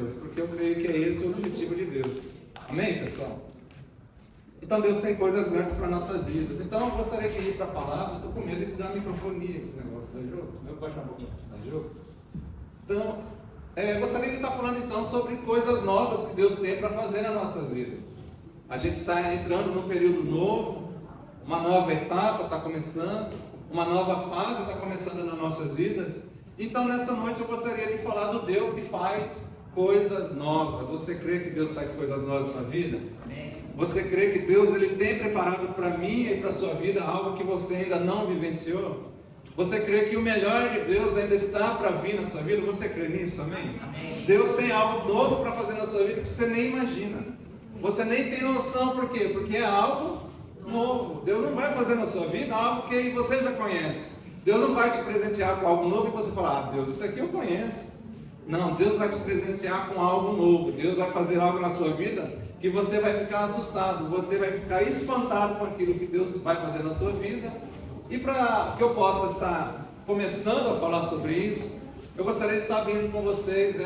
Deus, porque eu creio que é esse o objetivo de Deus. Amém, pessoal? Então Deus tem coisas grandes para nossas vidas. Então eu gostaria de ir para a palavra. Estou com medo de dar microfonia esse negócio, tá jogo? Eu vou baixar um pouquinho. Tá jogo? Então, eu gostaria de estar falando então sobre coisas novas que Deus tem para fazer nas nossas vidas. A gente está entrando num período novo, uma nova etapa está começando, uma nova fase está começando nas nossas vidas. Então nessa noite eu gostaria de falar do Deus que faz coisas novas. Você crê que Deus faz coisas novas na sua vida? Amém. Você crê que Deus ele tem preparado para mim e para a sua vida algo que você ainda não vivenciou? Você crê que o melhor de Deus ainda está para vir na sua vida? Você crê nisso? Amém? Amém. Deus tem algo novo para fazer na sua vida que você nem imagina. Você nem tem noção. Por quê? Porque é algo novo. Deus não vai fazer na sua vida algo que você já conhece. Deus não vai te presentear com algo novo e você falar, Deus, isso aqui eu conheço. Não, Deus vai te presentear com algo novo. Deus vai fazer algo na sua vida que você vai ficar assustado, você vai ficar espantado com aquilo que Deus vai fazer na sua vida. E para que eu possa estar começando a falar sobre isso, eu gostaria de estar abrindo com vocês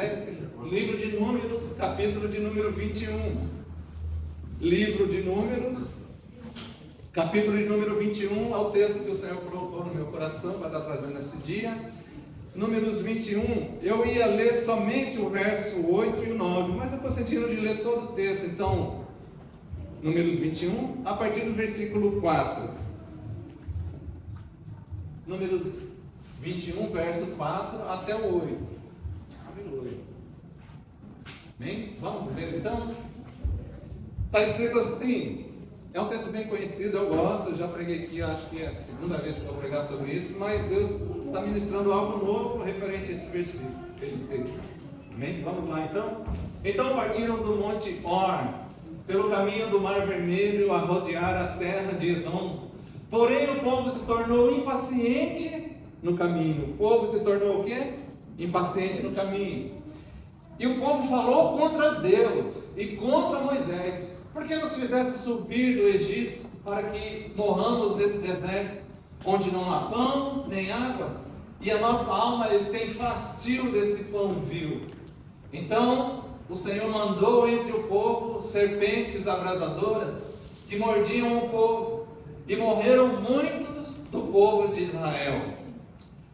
o livro de Números, capítulo de número 21. Livro de Números, capítulo de número 21, é o texto que o Senhor colocou no meu coração para estar trazendo esse dia. Números 21, eu ia ler somente o verso 8 e o 9, mas eu estou sentindo de ler todo o texto. Então, Números 21, a partir do versículo 4. Números 21, verso 4 até o 8. Aleluia. Amém? Vamos ver então. Está escrito assim. É um texto bem conhecido, eu gosto, eu já preguei aqui, acho que é a segunda vez que eu vou pregar sobre isso, mas Deus está ministrando algo novo referente a esse versículo, esse texto. Amém? Vamos lá então? Então partiram do monte Or, pelo caminho do Mar Vermelho, a rodear a terra de Edom. Porém o povo se tornou impaciente no caminho. O povo se tornou o quê? Impaciente no caminho. E o povo falou contra Deus e contra Moisés: por que nos fizesse subir do Egito para que morramos nesse deserto, onde não há pão nem água? E a nossa alma tem fastio desse pão vil. Então o Senhor mandou entre o povo serpentes abrasadoras que mordiam o povo, e morreram muitos do povo de Israel.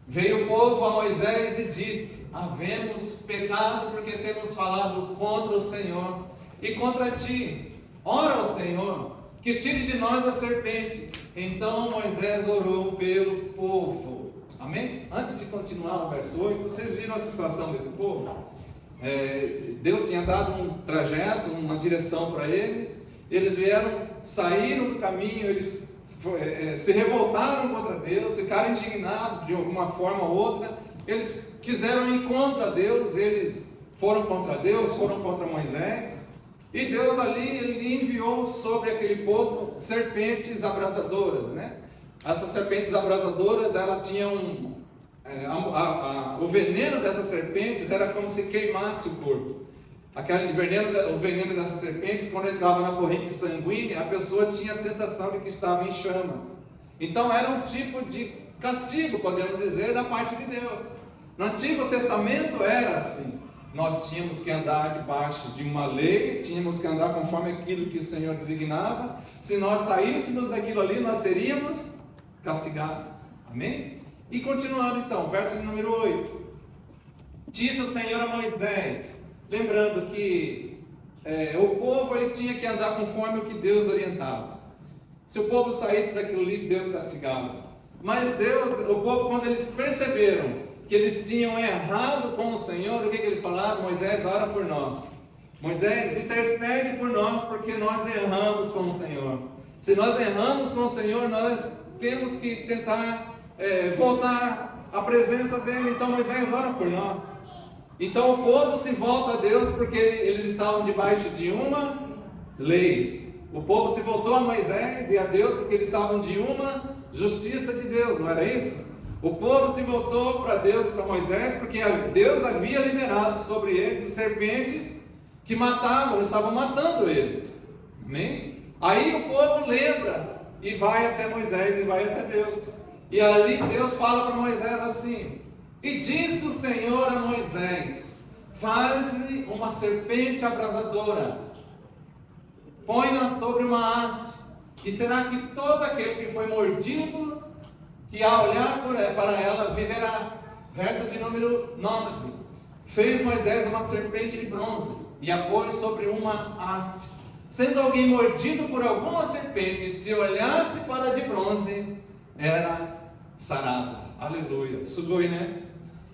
Veio o povo a Moisés e disse: havemos pecado porque temos falado contra o Senhor e contra ti. Ora ao Senhor, que tire de nós as serpentes. Então Moisés orou pelo povo. Amém? Antes de continuar o verso 8, vocês viram a situação desse povo? Deus tinha dado um trajeto, uma direção para eles. Eles saíram do caminho, eles se revoltaram contra Deus, ficaram indignados de alguma forma ou outra. Eles quiseram ir contra Deus, eles foram contra Deus, foram contra Moisés. E Deus ali, ele enviou sobre aquele povo serpentes abrasadoras, né? Essas serpentes abrasadoras, elas tinham o veneno dessas serpentes era como se queimasse o corpo. O veneno dessas serpentes, quando entrava na corrente sanguínea, a pessoa tinha a sensação de que estava em chamas. Então era um tipo de castigo, podemos dizer, da parte de Deus. No Antigo Testamento era assim. Nós tínhamos que andar debaixo de uma lei, tínhamos que andar conforme aquilo que o Senhor designava. Se nós saíssemos daquilo ali, nós seríamos castigados. Amém? E continuando então, verso número 8. Disse o Senhor a Moisés, lembrando que o povo ele tinha que andar conforme o que Deus orientava. Se o povo saísse daquilo ali, Deus castigava. Mas o povo, quando eles perceberam que eles tinham errado com o Senhor, o que eles falaram? Moisés, ora por nós. Moisés, intercede por nós, porque nós erramos com o Senhor. Se nós erramos com o Senhor, nós temos que tentar voltar à presença dele. Então Moisés, ora por nós. Então o povo se volta a Deus, porque eles estavam debaixo de uma lei. O povo se voltou a Moisés e a Deus, porque eles estavam de uma justiça de Deus, não era isso? O povo se voltou para Deus e para Moisés, porque Deus havia liberado sobre eles serpentes que matavam, estavam matando eles. Amém? Aí o povo lembra e vai até Moisés e vai até Deus. E ali Deus fala para Moisés assim: e disse o Senhor a Moisés: Faz-lhe uma serpente abrasadora, põe-na sobre uma haste, e será que todo aquele que foi mordido, que ao olhar para ela, viverá. Verso de número 9. Fez Moisés uma serpente de bronze, e a pôs sobre uma haste. Sendo alguém mordido por alguma serpente, se olhasse para a de bronze, era sarado. Aleluia. Sugoi, né?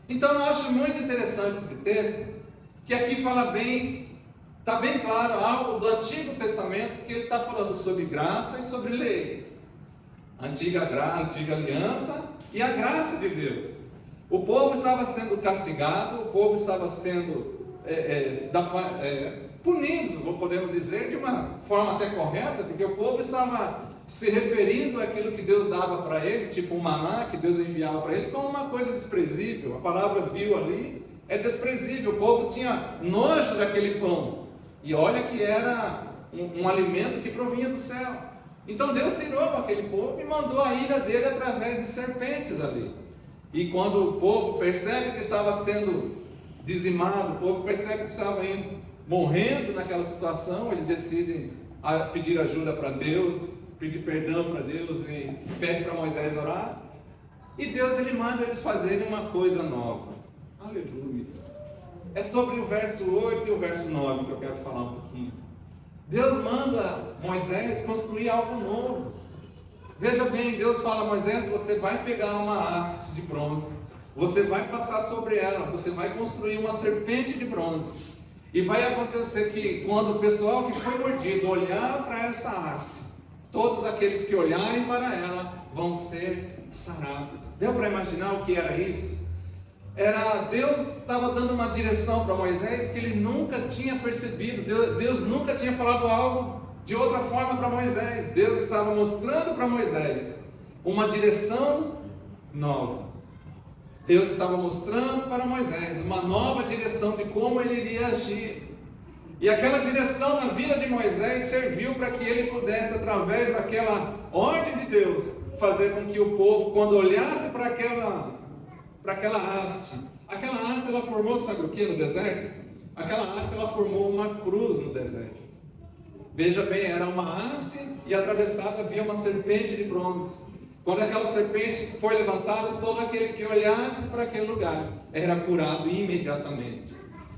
Então eu acho muito interessante esse texto, que aqui fala bem, está bem claro, algo do Antigo Testamento, que ele está falando sobre graça e sobre lei. Antiga aliança e a graça de Deus. O povo estava sendo castigado, o povo estava sendo punido, podemos dizer, de uma forma até correta, porque o povo estava se referindo àquilo que Deus dava para ele, tipo um maná que Deus enviava para ele, como uma coisa desprezível. A palavra vil ali é desprezível. O povo tinha nojo daquele pão, e olha que era um alimento que provinha do céu. Então Deus irou com aquele povo e mandou a ira dele através de serpentes ali. E quando o povo percebe que estava sendo dizimado, o povo percebe que estava morrendo naquela situação, eles decidem pedir ajuda para Deus, pedir perdão para Deus, e pede para Moisés orar. E Deus ele manda eles fazerem uma coisa nova. Aleluia. É sobre o verso 8 e o verso 9 que eu quero falar um pouquinho. Deus manda Moisés construir algo novo. Veja bem, Deus fala a Moisés: você vai pegar uma haste de bronze, você vai passar sobre ela, você vai construir uma serpente de bronze. E vai acontecer que quando o pessoal que foi mordido olhar para essa haste, todos aqueles que olharem para ela vão ser sarados. Deu para imaginar o que era isso? Deus estava dando uma direção para Moisés que ele nunca tinha percebido. Deus nunca tinha falado algo de outra forma para Moisés. Deus estava mostrando para Moisés uma direção nova. Deus estava mostrando para Moisés uma nova direção de como ele iria agir. E aquela direção na vida de Moisés serviu para que ele pudesse, através daquela ordem de Deus, fazer com que o povo, quando olhasse para aquela haste ela formou, sabe o que no deserto? Aquela haste ela formou uma cruz no deserto. Veja bem, era uma haste e atravessada havia uma serpente de bronze. Quando aquela serpente foi levantada, todo aquele que olhasse para aquele lugar era curado imediatamente.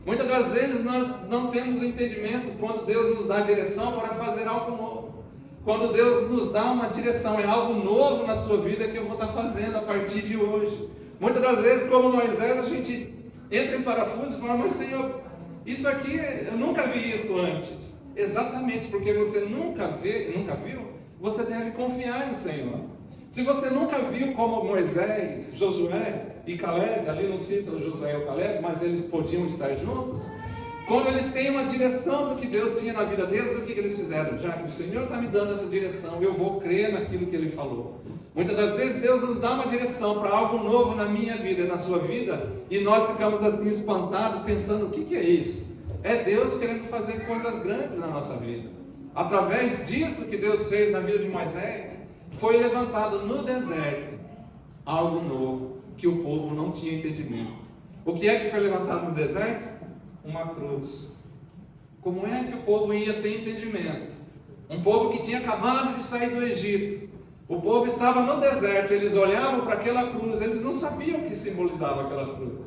Muitas das vezes nós não temos entendimento quando Deus nos dá direção para fazer algo novo. Quando Deus nos dá uma direção, é algo novo na sua vida que eu vou estar fazendo a partir de hoje. Muitas das vezes, como Moisés, a gente entra em parafuso e fala: mas Senhor, isso aqui, eu nunca vi isso antes. Exatamente, porque você nunca viu, você deve confiar no Senhor. Se você nunca viu como Moisés, Josué e Caleb, ali não cita o Josué e o Caleb, mas eles podiam estar juntos, quando eles têm uma direção do que Deus tinha na vida deles, o que eles fizeram? Já que o Senhor está me dando essa direção, eu vou crer naquilo que Ele falou. Muitas das vezes Deus nos dá uma direção para algo novo na minha vida e na sua vida, e nós ficamos assim espantados, pensando: o que é isso? É Deus querendo fazer coisas grandes na nossa vida. Através disso que Deus fez na vida de Moisés, foi levantado no deserto algo novo que o povo não tinha entendimento. O que é que foi levantado no deserto? Uma cruz. Como é que o povo ia ter entendimento? Um povo que tinha acabado de sair do Egito. O povo estava no deserto, eles olhavam para aquela cruz, eles não sabiam o que simbolizava aquela cruz.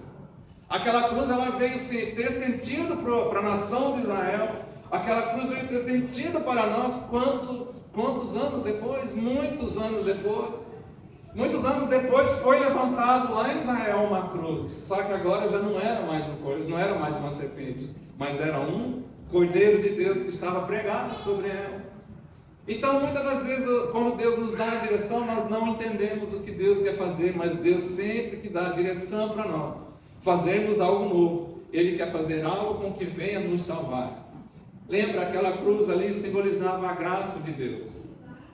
Aquela cruz ela veio ter sentido para a nação de Israel. Aquela cruz veio ter sentido para nós quantos anos depois? Muitos anos depois. Muitos anos depois foi levantado lá em Israel uma cruz. Só que agora já não era mais uma serpente, mas era um cordeiro de Deus que estava pregado sobre ela. Então muitas das vezes, quando Deus nos dá a direção, nós não entendemos o que Deus quer fazer, mas Deus sempre que dá a direção para nós fazermos algo novo, Ele quer fazer algo com que venha nos salvar. Lembra, aquela cruz ali simbolizava a graça de Deus.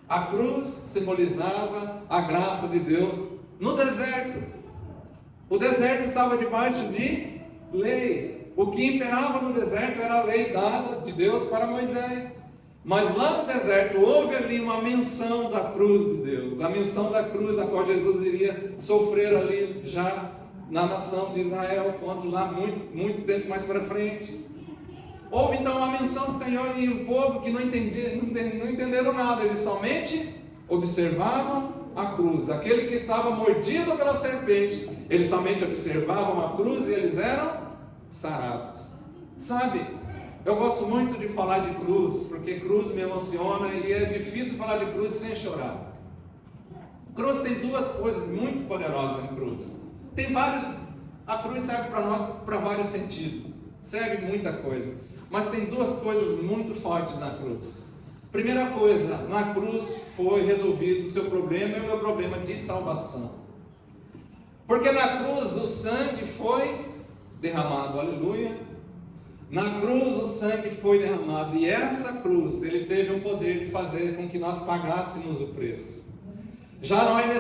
A cruz simbolizava a graça de Deus no deserto. O deserto estava debaixo de lei. O que imperava no deserto era a lei dada de Deus para Moisés. Mas lá no deserto houve ali uma menção da cruz de Deus. A menção da cruz a qual Jesus iria sofrer ali já na nação de Israel, quando lá muito tempo mais para frente. Houve então uma menção do Senhor em um povo que não entenderam nada, eles somente observavam a cruz. Aquele que estava mordido pela serpente, eles somente observavam a cruz e eles eram sarados. Sabe, eu gosto muito de falar de cruz, porque cruz me emociona e é difícil falar de cruz sem chorar. Cruz tem duas coisas muito poderosas em cruz. Tem vários, a cruz serve para nós para vários sentidos, serve muita coisa, mas tem duas coisas muito fortes na cruz. Primeira coisa, na cruz foi resolvido o seu problema e o meu problema de salvação. Porque na cruz o sangue foi derramado, aleluia. Na cruz o sangue foi derramado, e essa cruz, ele teve o poder de fazer com que nós pagássemos o preço. Já não é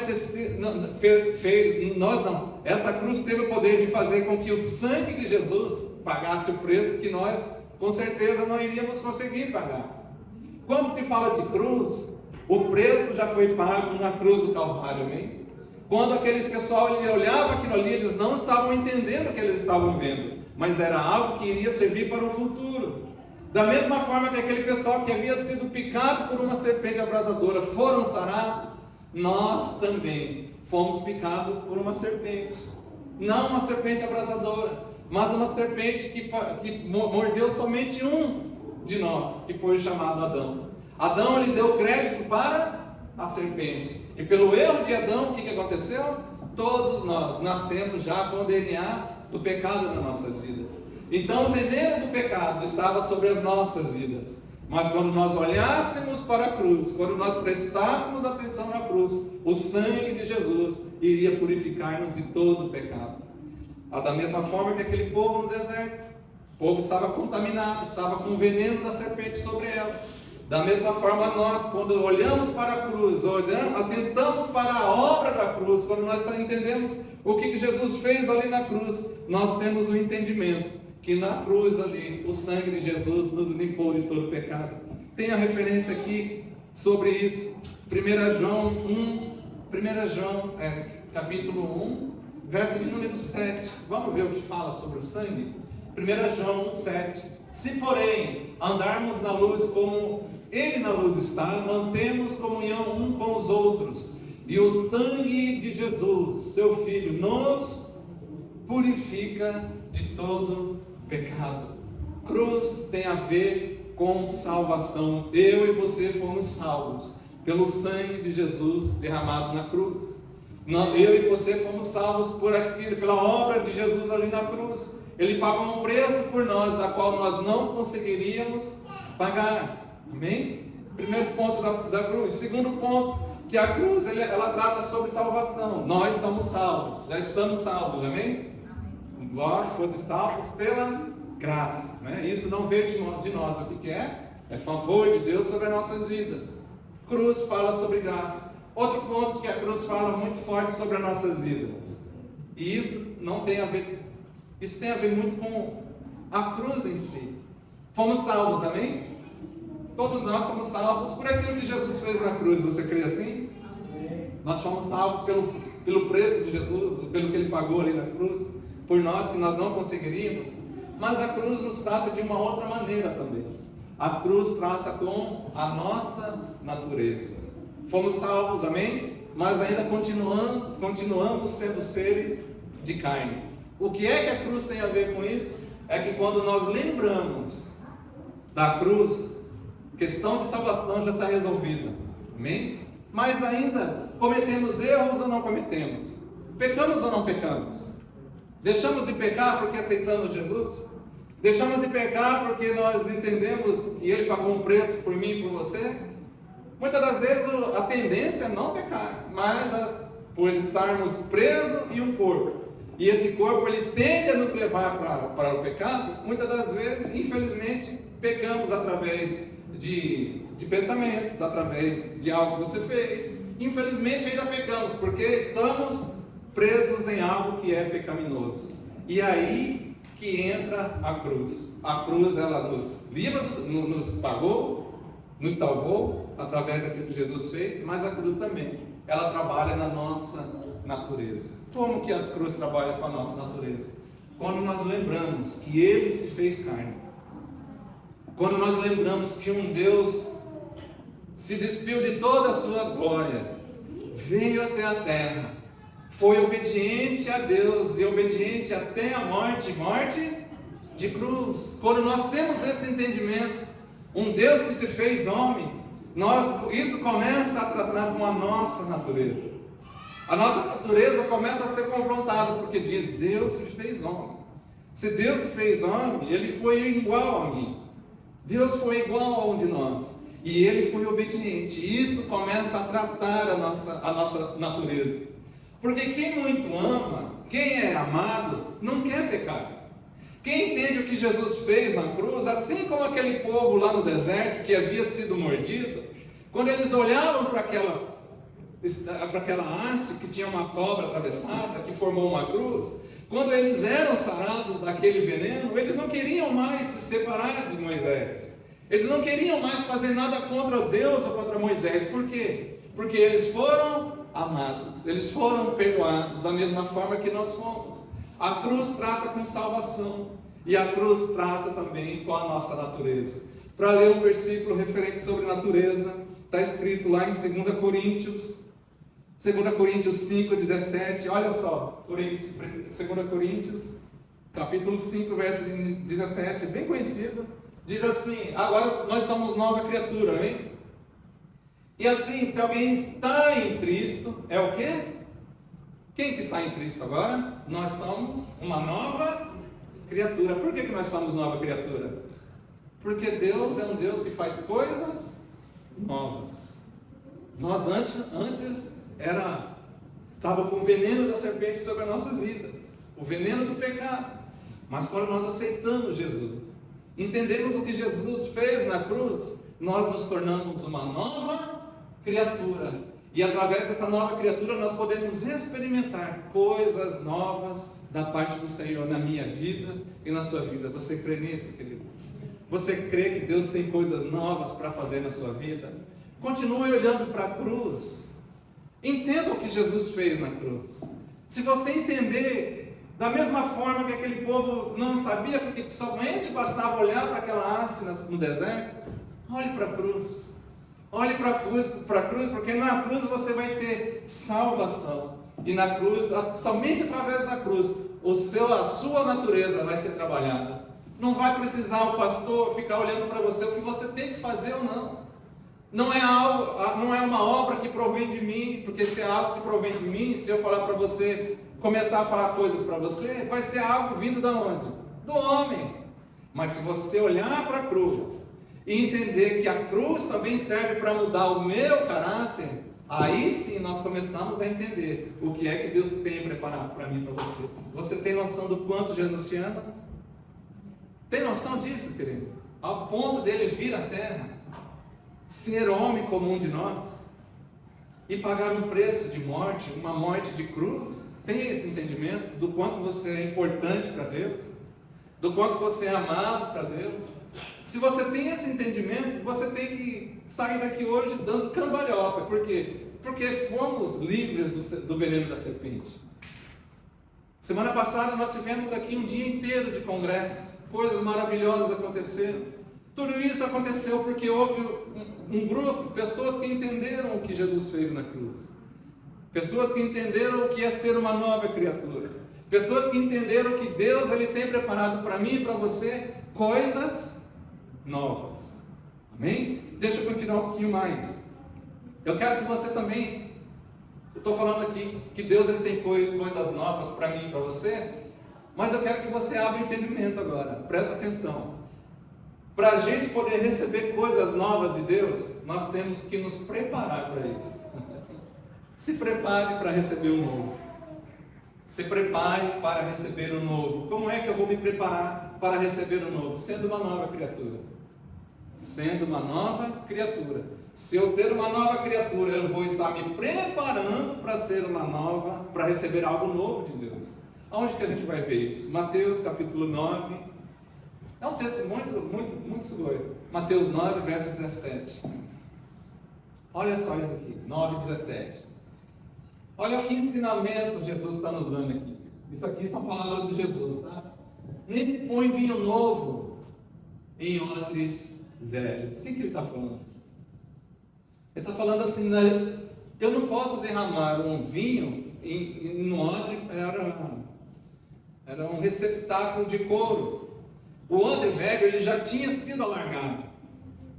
essa cruz teve o poder de fazer com que o sangue de Jesus pagasse o preço que nós, com certeza, não iríamos conseguir pagar. Quando se fala de cruz, o preço já foi pago na cruz do Calvário, amém? Quando aquele pessoal olhava aquilo ali, eles não estavam entendendo o que eles estavam vendo, mas era algo que iria servir para o futuro. Da mesma forma que aquele pessoal que havia sido picado por uma serpente abrasadora foram sarados, nós também fomos picados por uma serpente. Não uma serpente abrasadora, mas uma serpente que mordeu somente um de nós, que foi chamado Adão. Adão, ele deu crédito para a serpente, e pelo erro de Adão, o que aconteceu? Todos nós nascemos já com o DNA do pecado nas nossas vidas. Então o veneno do pecado estava sobre as nossas vidas, mas quando nós olhássemos para a cruz, quando nós prestássemos atenção na cruz, o sangue de Jesus iria purificar-nos de todo o pecado. Da mesma forma que aquele povo no deserto, o povo estava contaminado, estava com o veneno da serpente sobre elas. Da mesma forma nós, quando olhamos para a cruz, atentamos para a obra da cruz, quando nós entendemos o que Jesus fez ali na cruz, nós temos o entendimento que na cruz ali, o sangue de Jesus nos limpou de todo pecado. Tem a referência aqui sobre isso, 1 João capítulo 1, verso de número 7. Vamos ver o que fala sobre o sangue? 1 João 1, 7. Se porém andarmos na luz como Ele na luz está, mantemos comunhão um com os outros, e o sangue de Jesus, seu Filho, nos purifica de todo pecado. Cruz tem a ver com salvação. Eu e você fomos salvos pelo sangue de Jesus derramado na cruz. Eu e você fomos salvos por aquilo, pela obra de Jesus ali na cruz. Ele pagou um preço por nós, da qual nós não conseguiríamos pagar. Amém? Primeiro ponto da cruz. Segundo ponto, que a cruz ela trata sobre salvação. Nós somos salvos, já estamos salvos, amém? Vós fostes salvos pela graça, né? Isso não veio de nós, o que é? É favor de Deus sobre as nossas vidas. Cruz fala sobre graça. Outro ponto que a cruz fala muito forte sobre as nossas vidas, e isso não tem a ver, isso tem a ver muito com a cruz em si. Fomos salvos, amém? Todos nós fomos salvos por aquilo que Jesus fez na cruz. Você crê assim? Nós fomos salvos pelo preço de Jesus, pelo que Ele pagou ali na cruz, por nós que nós não conseguiríamos. Mas a cruz nos trata de uma outra maneira também. A cruz trata com a nossa natureza. Fomos salvos, amém? Mas ainda continuamos sendo seres de carne. O que é que a cruz tem a ver com isso? É que quando nós lembramos da cruz, a questão de salvação já está resolvida, amém? Mas ainda cometemos erros ou não cometemos? Pecamos ou não pecamos? Deixamos de pecar porque aceitamos Jesus? Deixamos de pecar porque nós entendemos que Ele pagou um preço por mim e por você? Muitas das vezes a tendência é não pecar, mas por estarmos presos em um corpo, e esse corpo ele tende a nos levar para o pecado. Muitas das vezes, infelizmente, pecamos através de pensamentos, através de algo que você fez. Infelizmente ainda pecamos, porque estamos presos em algo que é pecaminoso. E aí que entra a cruz. A cruz ela nos livra, nos pagou, nos salvou através daquilo que Jesus fez, mas a cruz também, ela trabalha na nossa natureza. Como que a cruz trabalha com a nossa natureza? Quando nós lembramos que Ele se fez carne. Quando nós lembramos que um Deus se despiu de toda a sua glória, veio até a terra, foi obediente a Deus e obediente até a morte de cruz. Quando nós temos esse entendimento, um Deus que se fez homem, isso começa a tratar com a nossa natureza. A nossa natureza começa a ser confrontada, porque diz: Deus se fez homem. Se Deus se fez homem, Ele foi igual a mim. Deus foi igual a um de nós. E Ele foi obediente. E isso começa a tratar a nossa natureza. Porque quem muito ama, quem é amado, não quer pecar. Quem entende o que Jesus fez na cruz, assim como aquele povo lá no deserto que havia sido mordido, quando eles olhavam para aquela haste que tinha uma cobra atravessada, que formou uma cruz, quando eles eram sarados daquele veneno, eles não queriam mais se separar de Moisés. Eles não queriam mais fazer nada contra Deus ou contra Moisés. Por quê? Porque eles foram amados, eles foram perdoados da mesma forma que nós fomos. A cruz trata com salvação e a cruz trata também com a nossa natureza. Para ler um versículo referente sobre natureza, está escrito lá em 2 Coríntios 5:17, olha só, 2 Coríntios, capítulo 5, verso 17, bem conhecido, diz assim: agora nós somos nova criatura, hein? E assim, se alguém está em Cristo, é o quê? Quem que está em Cristo agora? Nós somos uma nova criatura. Por que nós somos nova criatura? Porque Deus é um Deus que faz coisas novas. Nós antes estava com o veneno da serpente sobre as nossas vidas, o veneno do pecado. Mas quando nós aceitamos Jesus, entendemos o que Jesus fez na cruz, nós nos tornamos uma nova criatura. E através dessa nova criatura nós podemos experimentar coisas novas da parte do Senhor na minha vida e na sua vida. Você crê nisso, querido? Você crê que Deus tem coisas novas para fazer na sua vida? Continue olhando para a cruz. Entenda o que Jesus fez na cruz. Se você entender da mesma forma que aquele povo não sabia, porque somente bastava olhar para aquela haste no deserto, olhe para a cruz. Olhe para a cruz, porque na cruz você vai ter salvação. E na cruz, somente através da cruz, a sua natureza vai ser trabalhada. Não vai precisar o pastor ficar olhando para você o que você tem que fazer ou não. Não é uma obra que provém de mim, porque se é algo que provém de mim, se eu falar para você, começar a falar coisas para você, vai ser algo vindo da onde? Do homem. Mas se você olhar para a cruz e entender que a cruz também serve para mudar o meu caráter, aí sim nós começamos a entender o que é que Deus tem preparado para mim e para você. Você tem noção do quanto Jesus te ama? Tem noção disso, querido? Ao ponto dele vir à terra, ser homem como um de nós e pagar um preço de morte, uma morte de cruz. Tem esse entendimento do quanto você é importante para Deus, do quanto você é amado para Deus? Se você tem esse entendimento, você tem que sair daqui hoje dando cambalhota. Por quê? Porque fomos livres do veneno da serpente. Semana passada nós tivemos aqui um dia inteiro de congresso, coisas maravilhosas aconteceram. Tudo isso aconteceu porque houve um grupo, pessoas que entenderam o que Jesus fez na cruz, pessoas que entenderam o que é ser uma nova criatura, pessoas que entenderam que Deus ele tem preparado para mim e para você coisas novas. Amém? Deixa eu continuar um pouquinho mais. Eu quero que você também, eu estou falando aqui que Deus ele tem coisas novas para mim e para você, mas eu quero que você abra o entendimento agora. Presta atenção. Para a gente poder receber coisas novas de Deus, nós temos que nos preparar para isso. Se prepare para receber o novo. Se prepare para receber o novo. Como é que eu vou me preparar para receber o novo? Sendo uma nova criatura. Sendo uma nova criatura. Se eu ser uma nova criatura, eu vou estar me preparando para ser uma nova, para receber algo novo de Deus. Aonde que a gente vai ver isso? Mateus capítulo 9. É um texto muito doido. Mateus 9, verso 17. Olha só isso aqui, 9, 17. Olha que ensinamento Jesus está nos dando aqui. Isso aqui são palavras de Jesus, tá? Nem se põe vinho novo em odres velhos. O que ele está falando? Ele está falando assim, né? Eu não posso derramar um vinho em um odre, era um receptáculo de couro. O odre velho, ele já tinha sido alargado,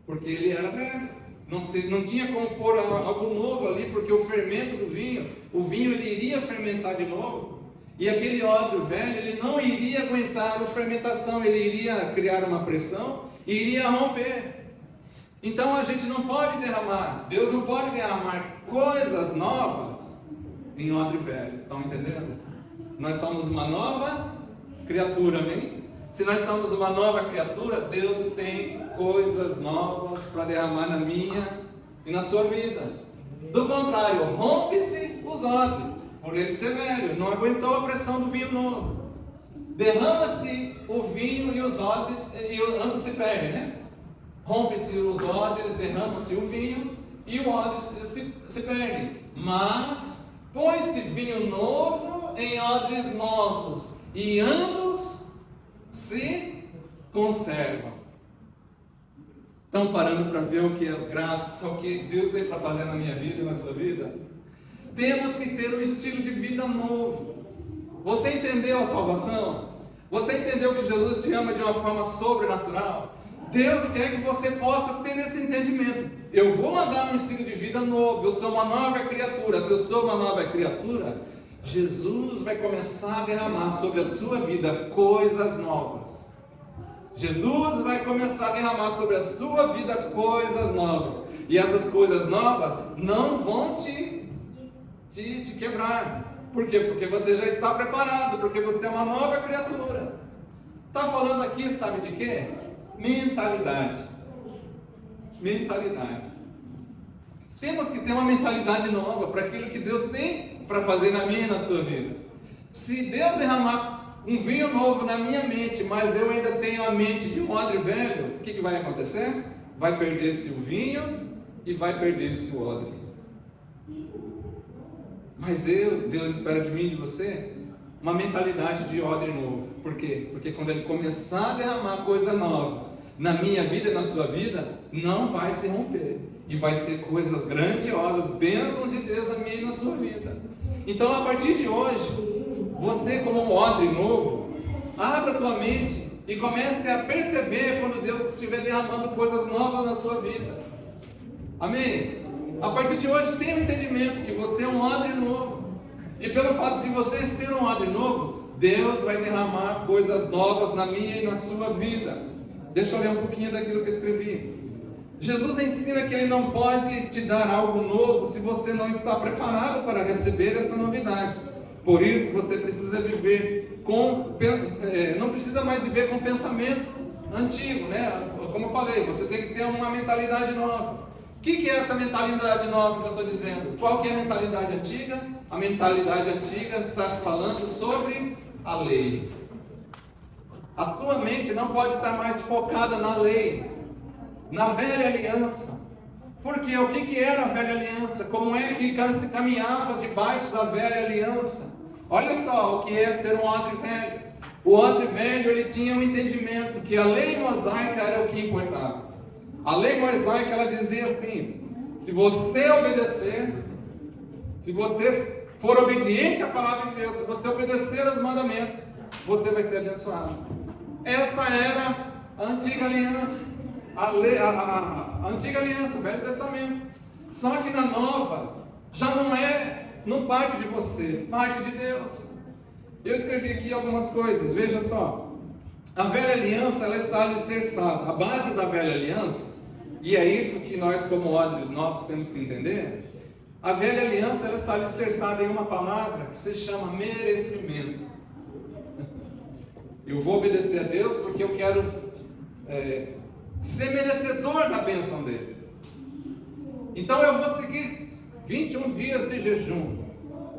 porque ele era velho. Não tinha como pôr algo novo ali, porque o fermento do vinho, o vinho ele iria fermentar de novo. E aquele odre velho, ele não iria aguentar a fermentação, ele iria criar uma pressão e iria romper. Então a gente não pode derramar, Deus não pode derramar coisas novas em odre velho. Estão entendendo? Nós somos uma nova criatura, amém? Se nós somos uma nova criatura, Deus tem coisas novas para derramar na minha e na sua vida. Do contrário, rompe-se os odres, por ele ser velho, não aguentou a pressão do vinho novo. Derrama-se o vinho e os odres, e ambos se perdem, né? Rompe-se os odres, derrama-se o vinho e o odre se perde. Mas põe-se vinho novo em odres novos, e ambos se conservam. Estão parando para ver o que é graça, o que Deus tem para fazer na minha vida e na sua vida? Temos que ter um estilo de vida novo. Você entendeu a salvação? Você entendeu que Jesus te ama de uma forma sobrenatural? Deus quer que você possa ter esse entendimento. Eu vou andar num estilo de vida novo, eu sou uma nova criatura. Se eu sou uma nova criatura, Jesus vai começar a derramar sobre a sua vida coisas novas. Jesus vai começar a derramar sobre a sua vida coisas novas. E essas coisas novas não vão te quebrar. Por quê? Porque você já está preparado, porque você é uma nova criatura. Está falando aqui, sabe de quê? Mentalidade. Mentalidade. Temos que ter uma mentalidade nova para aquilo que Deus tem para fazer na minha e na sua vida. Se Deus derramar um vinho novo na minha mente, mas eu ainda tenho a mente de um odre velho, o que vai acontecer? Vai perder-se o vinho e vai perder-se o odre. Mas Deus espera de mim e de você uma mentalidade de odre novo. Por quê? Porque quando Ele começar a derramar coisa nova na minha vida e na sua vida, não vai se romper. E vai ser coisas grandiosas, bênçãos de Deus na minha e na sua vida. Então, a partir de hoje, você como um odre novo, abra a tua mente e comece a perceber quando Deus estiver derramando coisas novas na sua vida. Amém? A partir de hoje, tenha o entendimento que você é um odre novo. E pelo fato de você ser um odre novo, Deus vai derramar coisas novas na minha e na sua vida. Deixa eu ler um pouquinho daquilo que eu escrevi. Jesus ensina que Ele não pode te dar algo novo se você não está preparado para receber essa novidade. Por isso você precisa viver não precisa mais viver com pensamento antigo, né? Como eu falei, você tem que ter uma mentalidade nova. O que é essa mentalidade nova que eu estou dizendo? Qual que é a mentalidade antiga? A mentalidade antiga está falando sobre a lei. A sua mente não pode estar mais focada na lei, na velha aliança. Porque o que era a velha aliança? Como é que se caminhava debaixo da velha aliança? Olha só o que é ser um odre velho. O odre velho, ele tinha um entendimento que a lei mosaica era o que importava. A lei mosaica, ela dizia assim: se você obedecer, se você for obediente à palavra de Deus, se você obedecer aos mandamentos, você vai ser abençoado. Essa era a antiga aliança. A antiga aliança, o Velho Testamento. Só que na nova, já não parte de você, parte de Deus. Eu escrevi aqui algumas coisas, veja só. A velha aliança, ela está alicerçada. A base da velha aliança, e é isso que nós como odres novos temos que entender. A velha aliança, ela está alicerçada em uma palavra que se chama merecimento. Eu vou obedecer a Deus porque eu quero ser merecedor da bênção dele. Então eu vou seguir 21 dias de jejum,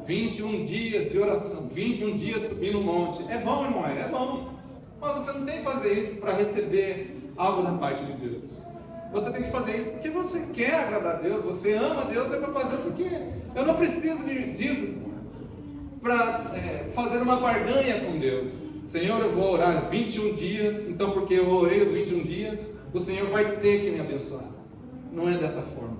21 dias de oração, 21 dias subindo no monte. É bom, irmão? É bom. Mas você não tem que fazer isso para receber algo da parte de Deus. Você tem que fazer isso porque você quer agradar a Deus, você ama a Deus, é para fazer porque eu não preciso disso para fazer uma barganha com Deus. Senhor, eu vou orar 21 dias, então porque eu orei os 21 dias, o Senhor vai ter que me abençoar. Não é dessa forma.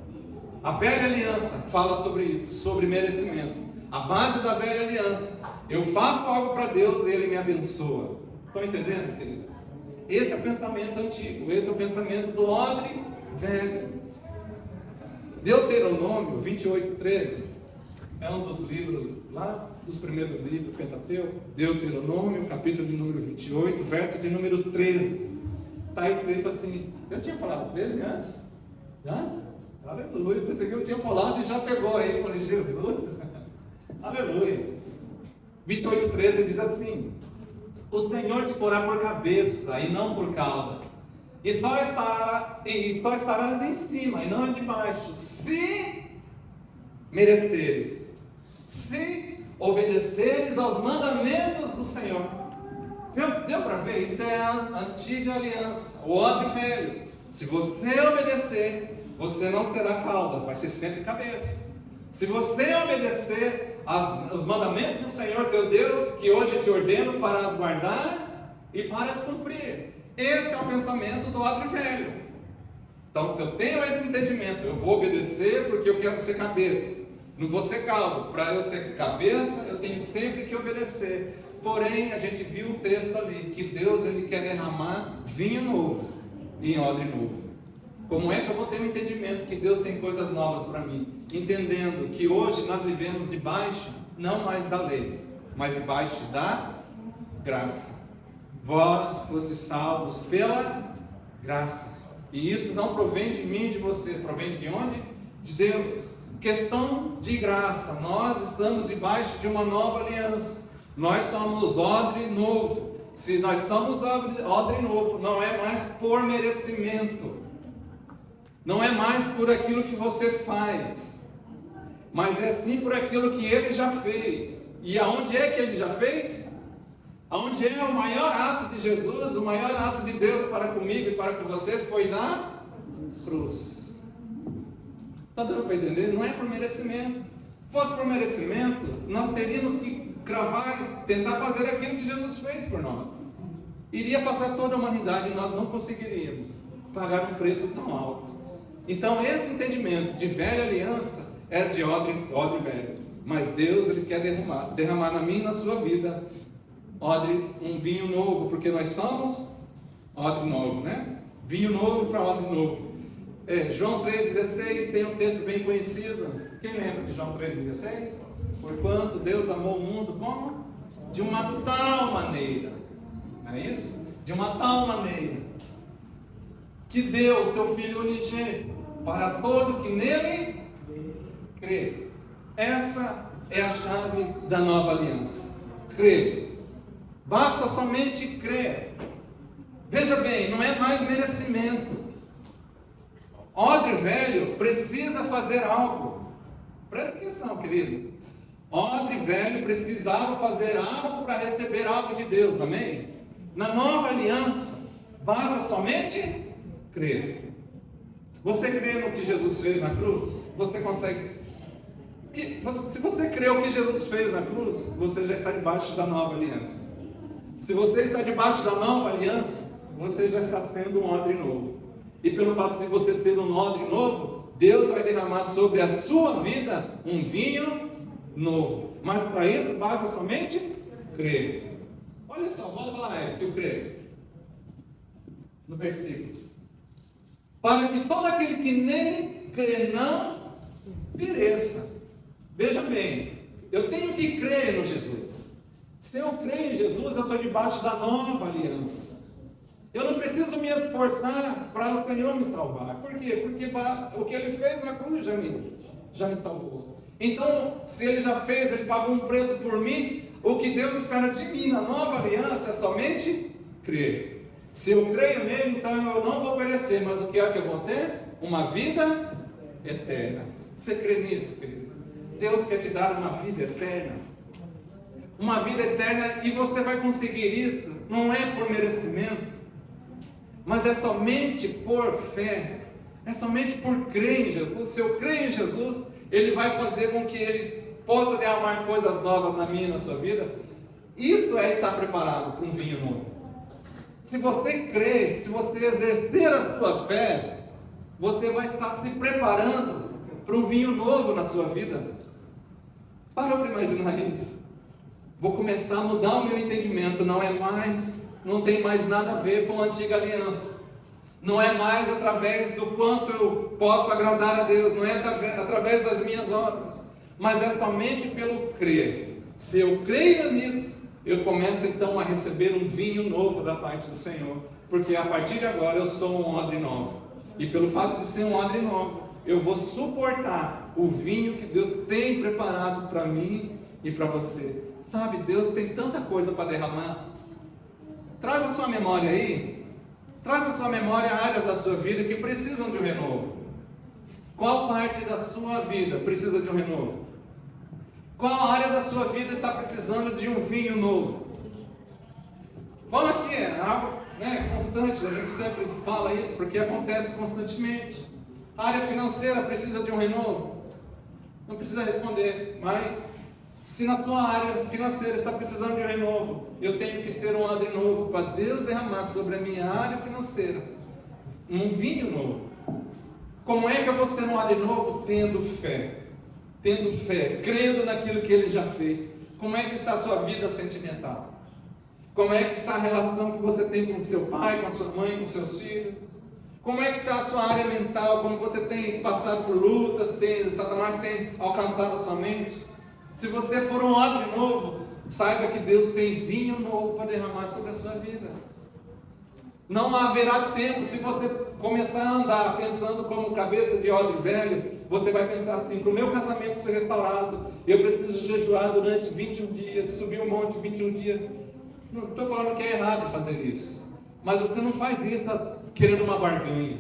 A velha aliança fala sobre isso, sobre merecimento. A base da velha aliança, eu faço algo para Deus e Ele me abençoa. Estão entendendo, queridos? Esse é o pensamento antigo, esse é o pensamento do odre velho. Deuteronômio 28:13 é um dos livros lá, dos primeiros livros do Pentateuco. Deuteronômio, capítulo de número 28, verso de número 13. Está escrito assim. Eu tinha falado 13 antes? Já? Aleluia, pensei que eu tinha falado e já pegou aí. Eu falei, Jesus. Aleluia. 28:13 diz assim: o Senhor te porá por cabeça e não por cauda, e só estarás em cima e não debaixo, se mereceres, se obedeceres aos mandamentos do Senhor. Deu para ver? Isso é a antiga aliança, o odre velho. Se você obedecer, você não será cauda, vai ser sempre cabeça. Se você obedecer aos mandamentos do Senhor teu Deus, que hoje te ordeno para as guardar e para as cumprir. Esse é o pensamento do odre velho. Então, se eu tenho esse entendimento, eu vou obedecer porque eu quero ser cabeça, não vou ser cauda. Para eu ser cabeça, eu tenho sempre que obedecer. Porém, a gente viu um texto ali, que Deus ele quer derramar vinho novo em odre novo. Como é que eu vou ter um entendimento que Deus tem coisas novas para mim? Entendendo que hoje nós vivemos debaixo, não mais da lei, mas debaixo da graça. Vós fostes salvos pela graça. E isso não provém de mim e de você, provém de onde? De Deus. Questão de graça. Nós estamos debaixo de uma nova aliança. Nós somos odre novo. Se nós somos odre novo, não é mais por merecimento. Não é mais por aquilo que você faz, mas é sim por aquilo que Ele já fez. E aonde é que Ele já fez? Aonde é o maior ato de Jesus, o maior ato de Deus para comigo e para com você foi na cruz. Está dando para entender? Não é por merecimento. Se fosse por merecimento, nós teríamos que cravar, tentar fazer aquilo que Jesus fez por nós. Iria passar toda a humanidade e nós não conseguiríamos pagar um preço tão alto. Então esse entendimento de velha aliança é de odre velho. Mas Deus ele quer derramar na minha e na sua vida um vinho novo, porque nós somos odre novo, né? Vinho novo para odre novo. João 3,16 tem um texto bem conhecido. Quem lembra de João 3,16? Porquanto Deus amou o mundo como? De uma tal maneira. Não é isso? De uma tal maneira que deu o seu Filho unigênito para todo que nele crê. Essa é a chave da nova aliança. Crer. Basta somente crer. Veja bem, não é mais merecimento. Odre velho precisa fazer algo. Presta atenção, queridos. Odre velho precisava fazer algo para receber algo de Deus. Amém? Na nova aliança, basta somente crer. Você crê no que Jesus fez na cruz? Você consegue. Se você crê o que Jesus fez na cruz, você já está debaixo da nova aliança. Se você está debaixo da nova aliança, você já está sendo um odre novo. E pelo fato de você ser um odre novo, Deus vai derramar sobre a sua vida um vinho novo. Mas para isso basta somente crer. Olha só, volta lá, que eu creio. No versículo. Para que todo aquele que nele crê não pereça. Veja bem, eu tenho que crer no Jesus. Se eu creio em Jesus, eu estou debaixo da nova aliança. Eu não preciso me esforçar para o Senhor me salvar. Por quê? Porque o que Ele fez na cruz já me salvou. Então, se Ele já fez, Ele pagou um preço por mim, o que Deus espera de mim na nova aliança é somente crer. Se eu creio nele, então eu não vou perecer, mas o que é que eu vou ter? Uma vida eterna. Você crê nisso, querido? Deus quer te dar uma vida eterna. Uma vida eterna, e você vai conseguir isso, não é por merecimento, mas é somente por fé. É somente por crer em Jesus. Se eu creio em Jesus, Ele vai fazer com que Ele possa derramar coisas novas na minha e na sua vida. Isso é estar preparado para um vinho novo. Se você crer, se você exercer a sua fé, você vai estar se preparando para um vinho novo na sua vida. Para para imaginar isso. Vou começar a mudar o meu entendimento. Não tem mais nada a ver com a antiga aliança. Não é mais através do quanto eu posso agradar a Deus. Não é através das minhas obras. Mas é somente pelo crer. Se eu creio nisso, eu começo então a receber um vinho novo da parte do Senhor. Porque a partir de agora eu sou um odre novo. E pelo fato de ser um odre novo, eu vou suportar o vinho que Deus tem preparado para mim e para você. Sabe, Deus tem tanta coisa para derramar. Traz a sua memória aí. Traz a sua memória áreas da sua vida que precisam de um renovo. Qual parte da sua vida precisa de um renovo? Qual área da sua vida está precisando de um vinho novo? Bom, aqui é algo constante, a gente sempre fala isso porque acontece constantemente. A área financeira precisa de um renovo? Não precisa responder, mas se na sua área financeira está precisando de um renovo, eu tenho que ter um odre novo para Deus derramar sobre a minha área financeira um vinho novo. Como é que eu vou ter um odre novo? Tendo fé, crendo naquilo que Ele já fez. Como é que está a sua vida sentimental? Como é que está a relação que você tem com seu pai, com a sua mãe, com seus filhos? Como é que está a sua área mental? Como você tem passado por lutas, Satanás tem alcançado a sua mente? Se você for um odre novo, saiba que Deus tem vinho novo para derramar sobre a sua vida. Não haverá tempo. Se você começar a andar pensando como cabeça de odre velho, você vai pensar assim: para o meu casamento ser restaurado, eu preciso jejuar durante 21 dias, subir um monte 21 dias. Não estou falando que é errado fazer isso, mas você não faz isso querendo uma barganha.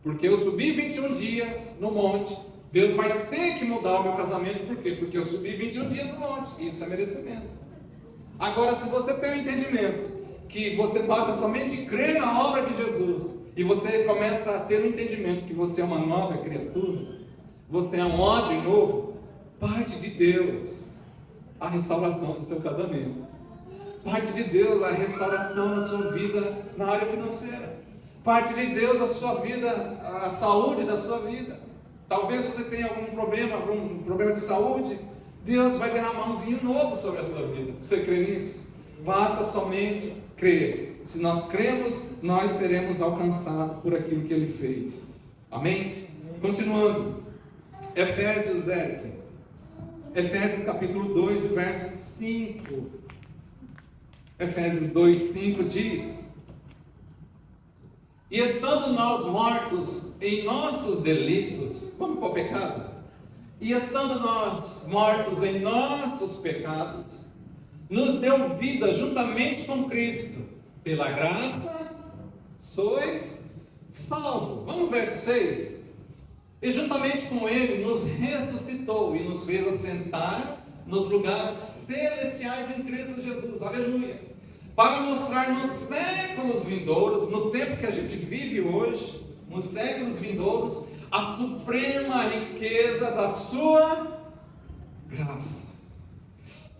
Porque eu subi 21 dias no monte, Deus vai ter que mudar o meu casamento. Por quê? Porque eu subi 21 dias no monte. Isso é merecimento. Agora, se você tem um entendimento que você passa somente a crer na obra de Jesus, e você começa a ter um entendimento que você é uma nova criatura, você é um odre novo, parte de Deus a restauração do seu casamento. Parte de Deus a restauração da sua vida na área financeira. Parte de Deus a sua vida, a saúde da sua vida. Talvez você tenha algum problema de saúde. Deus vai derramar um vinho novo sobre a sua vida. Você crê nisso? Basta somente crer. Se nós cremos, nós seremos alcançados por aquilo que Ele fez. Amém? Continuando. Efésios, Eric. Efésios capítulo 2, verso 5. Efésios 2, 5 diz: e estando nós mortos em nossos delitos, como para o pecado, e estando nós mortos em nossos pecados, nos deu vida juntamente com Cristo, pela graça sois salvos. Vamos ao verso 6. E juntamente com Ele nos ressuscitou e nos fez assentar nos lugares celestiais em Cristo Jesus, aleluia, para mostrar nos séculos vindouros, no tempo que a gente vive hoje, nos séculos vindouros, a suprema riqueza da sua graça.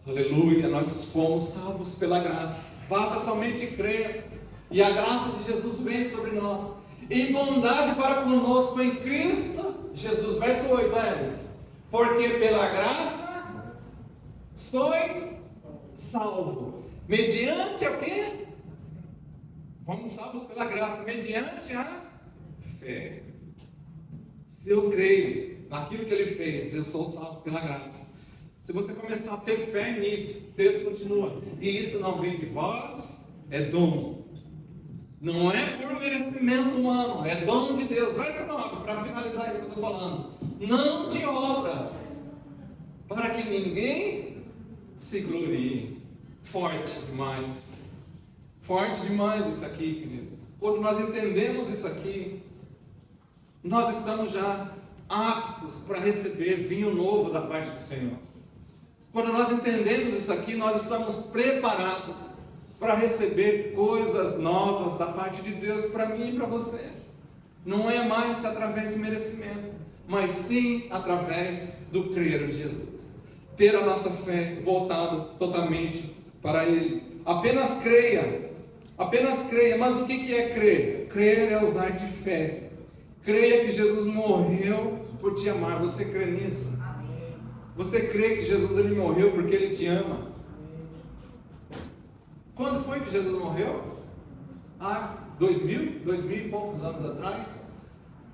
Aleluia, nós fomos salvos pela graça, basta somente crer, e a graça de Jesus vem sobre nós, em bondade para conosco em Cristo Jesus. Verso 8, porque pela graça sois salvos, mediante a quê? Fomos salvos pela graça, mediante a fé. Se eu creio naquilo que Ele fez, eu sou salvo pela graça. Se você começar a ter fé nisso, o texto continua: e isso não vem de vós, é dom. Não é por merecimento humano, é dom de Deus. Verso 9, para finalizar isso que eu estou falando: não de obras, para que ninguém se glorie. Forte demais isso aqui, queridos. Quando nós entendemos isso aqui, nós estamos já aptos para receber vinho novo da parte do Senhor. Quando nós entendemos isso aqui, nós estamos preparados para receber coisas novas da parte de Deus para mim e para você. Não é mais através de merecimento, mas sim através do crer em Jesus. Ter a nossa fé voltada totalmente para Ele. Apenas creia. Apenas creia. Mas o que é crer? Crer é usar de fé. Creia que Jesus morreu por te amar. Você crê nisso? Você crê que Jesus ele morreu porque Ele te ama? Quando foi que Jesus morreu? Há 2000 e poucos anos atrás.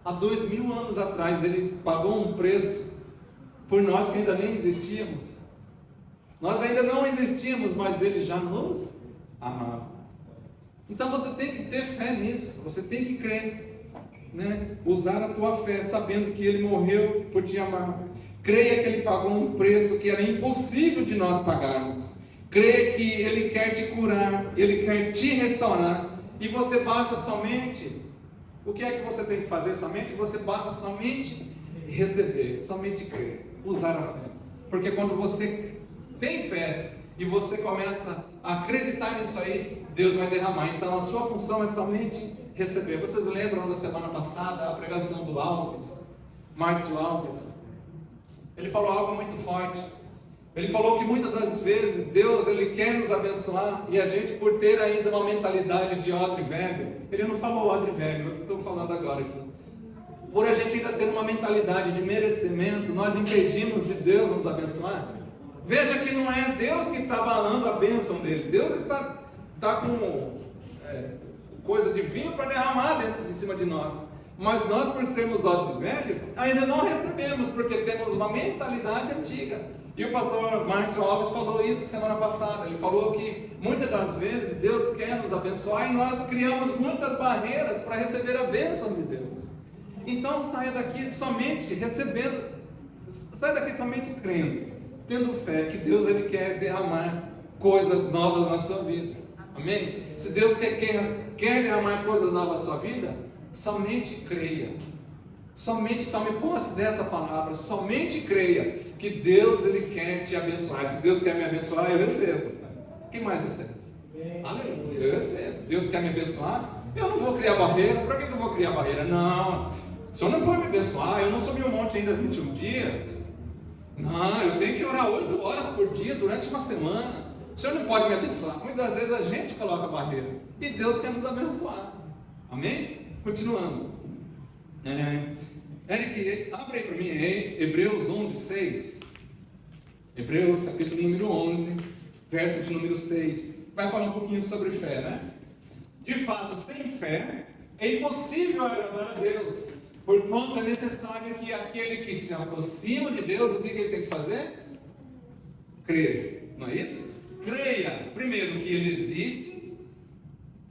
Há 2000 anos atrás Ele pagou um preço por nós que ainda nem existíamos. Nós ainda não existíamos, mas Ele já nos amava. Então você tem que ter fé nisso. Você tem que crer, né? Usar a tua fé, sabendo que Ele morreu por te amar. Creia que Ele pagou um preço que era impossível de nós pagarmos. Creia que Ele quer te curar, Ele quer te restaurar. E você basta somente, o que é que você tem que fazer somente? Você basta somente receber, somente crer, usar a fé. Porque quando você tem fé e você começa a acreditar nisso aí, Deus vai derramar. Então a sua função é somente receber. Vocês lembram da semana passada a pregação do Alves, Márcio Alves? Ele falou algo muito forte. Ele falou que muitas das vezes Deus ele quer nos abençoar e a gente, por ter ainda uma mentalidade de odre velho, ele não falou odre velho, eu estou falando agora aqui. Por a gente ainda ter uma mentalidade de merecimento, nós impedimos de Deus nos abençoar. Veja que não é Deus que está abalando a bênção dele. Deus está com coisa de vinho para derramar dentro de cima de nós. Mas nós, por sermos odre velho, ainda não recebemos, porque temos uma mentalidade antiga. E o pastor Márcio Alves falou isso semana passada. Ele falou que muitas das vezes Deus quer nos abençoar e nós criamos muitas barreiras para receber a bênção de Deus. Então saia daqui somente recebendo, saia daqui somente crendo, tendo fé que Deus ele quer derramar coisas novas na sua vida. Amém? Se Deus quer derramar coisas novas na sua vida, somente creia. Somente tome posse dessa palavra. Somente creia que Deus ele quer te abençoar. Se Deus quer me abençoar, eu recebo. Quem mais recebe? Aleluia, eu recebo. Deus quer me abençoar, eu não vou criar barreira. Para que eu vou criar barreira? Não, o Senhor não pode me abençoar. Eu não subi um monte ainda 21 dias. Não, eu tenho que orar 8 horas por dia durante uma semana. O Senhor não pode me abençoar. Muitas vezes a gente coloca barreira e Deus quer nos abençoar. Amém? Continuando. Eric, abre aí para mim Hebreus 11:6. Hebreus capítulo número 11, verso de número 6. Vai falar um pouquinho sobre fé, né? De fato, sem fé é impossível agradar a Deus, porquanto é necessário que aquele que se aproxima de Deus, o que ele tem que fazer? Crer, não é isso? Creia, primeiro, que Ele existe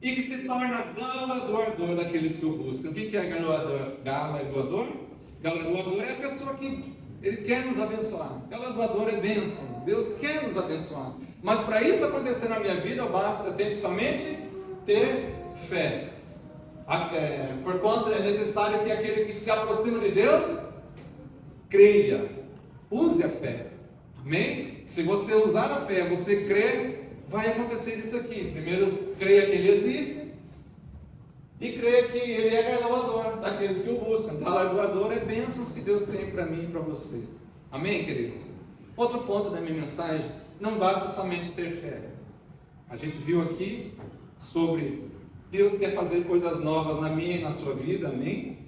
e que se torna galardoador daqueles que o buscam. O que é galardoador? Galardoador é a pessoa que Ele quer nos abençoar. Galardoador é bênção. Deus quer nos abençoar. Mas para isso acontecer na minha vida, eu tenho que somente ter fé. Porquanto é necessário que aquele que se aproxima de Deus, creia. Use a fé. Amém? Se você usar a fé, você crer, vai acontecer isso aqui. Primeiro, creia que Ele existe. E creia que Ele é galardoador daqueles que o buscam. Galardoador é bênçãos que Deus tem para mim e para você. Amém, queridos? Outro ponto da minha mensagem: não basta somente ter fé. A gente viu aqui sobre Deus quer fazer coisas novas na minha e na sua vida, amém?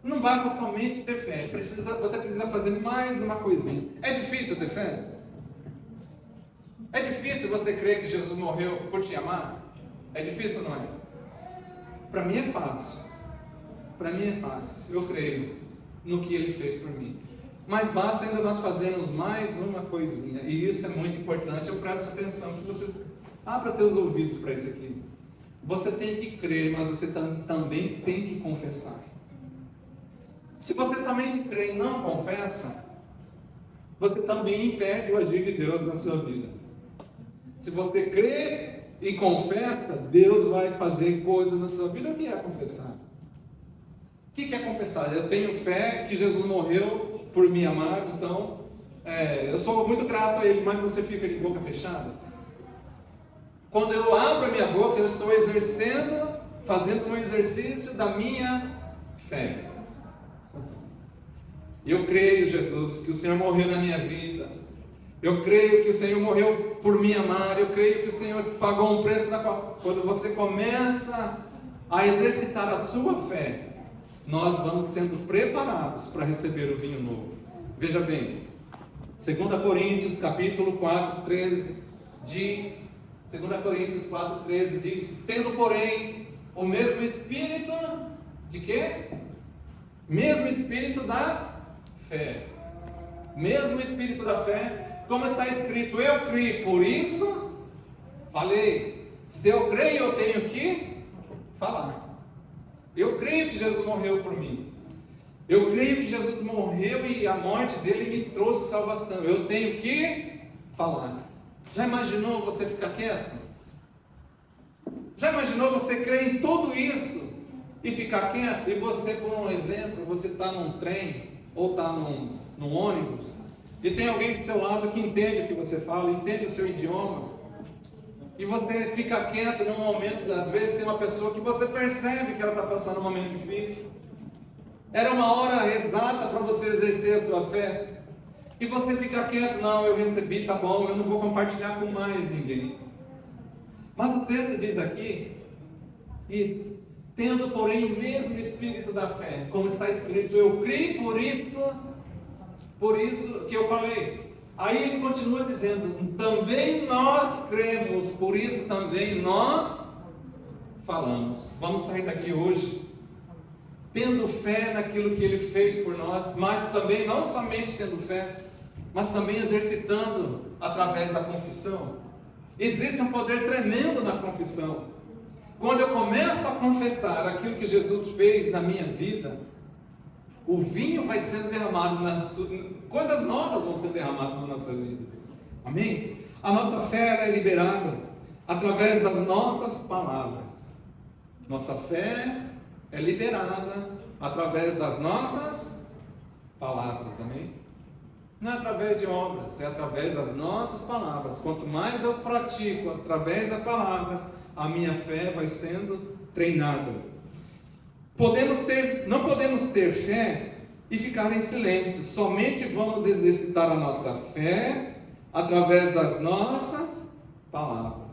Não basta somente ter fé. Você precisa fazer mais uma coisinha. É difícil ter fé? É difícil você crer que Jesus morreu por te amar? É difícil, não é? Para mim é fácil. Para mim é fácil. Eu creio no que Ele fez por mim. Mas basta ainda nós fazermos mais uma coisinha. E isso é muito importante. Eu presto atenção que você abra teus ouvidos para isso aqui. Você tem que crer, mas você também tem que confessar. Se você somente crê e não confessa, você também impede o agir de Deus na sua vida. Se você crê e confessa, Deus vai fazer coisas na sua vida. O que é confessar? O que é confessar? Eu tenho fé que Jesus morreu por me amar, então eu sou muito grato a Ele, mas você fica de boca fechada? Quando eu abro a minha boca, eu estou exercendo, fazendo um exercício da minha Fé. Eu creio, Jesus, que o Senhor morreu na minha vida. Eu creio que o Senhor morreu por me amar. Eu creio que o Senhor pagou um preço na qual, quando você começa a exercitar a sua fé, nós vamos sendo preparados para receber o vinho novo. Veja bem, 2 Coríntios capítulo 4, 13 diz, 2 Coríntios 4, 13 diz, tendo porém o mesmo Espírito de quê? Mesmo Espírito da fé. Mesmo Espírito da fé, como está escrito, eu creio, por isso falei. Se eu creio, eu tenho que falar. Eu creio que Jesus morreu por mim. Eu creio que Jesus morreu e a morte dele me trouxe salvação. Eu tenho que falar. Já imaginou você ficar quieto? Já imaginou você crer em tudo isso e ficar quieto? E você, por um exemplo, você está num trem ou está num ônibus e tem alguém do seu lado que entende o que você fala, entende o seu idioma, e você fica quieto num momento, às vezes tem uma pessoa que você percebe que ela está passando um momento difícil. Era uma hora exata para você exercer a sua fé, e você fica quieto. Não, eu recebi, tá bom, eu não vou compartilhar com mais ninguém. Mas o texto diz aqui, isso, tendo porém o mesmo Espírito da fé, como está escrito, eu creio, por isso que eu falei. Aí ele continua dizendo, também nós cremos, por isso também nós falamos. Vamos sair daqui hoje tendo fé naquilo que ele fez por nós, mas também, não somente tendo fé, mas também exercitando através da confissão. Existe um poder tremendo na confissão. Quando eu começo a confessar aquilo que Jesus fez na minha vida, o vinho vai sendo derramado, coisas novas vão ser derramadas nas nossas vidas. Amém? A nossa fé é liberada através das nossas palavras. Nossa fé é liberada através das nossas palavras. Amém? Não é através de obras, é através das nossas palavras. Quanto mais eu pratico através das palavras, a minha fé vai sendo treinada. Não podemos ter fé e ficar em silêncio. Somente vamos exercitar a nossa fé através das nossas palavras.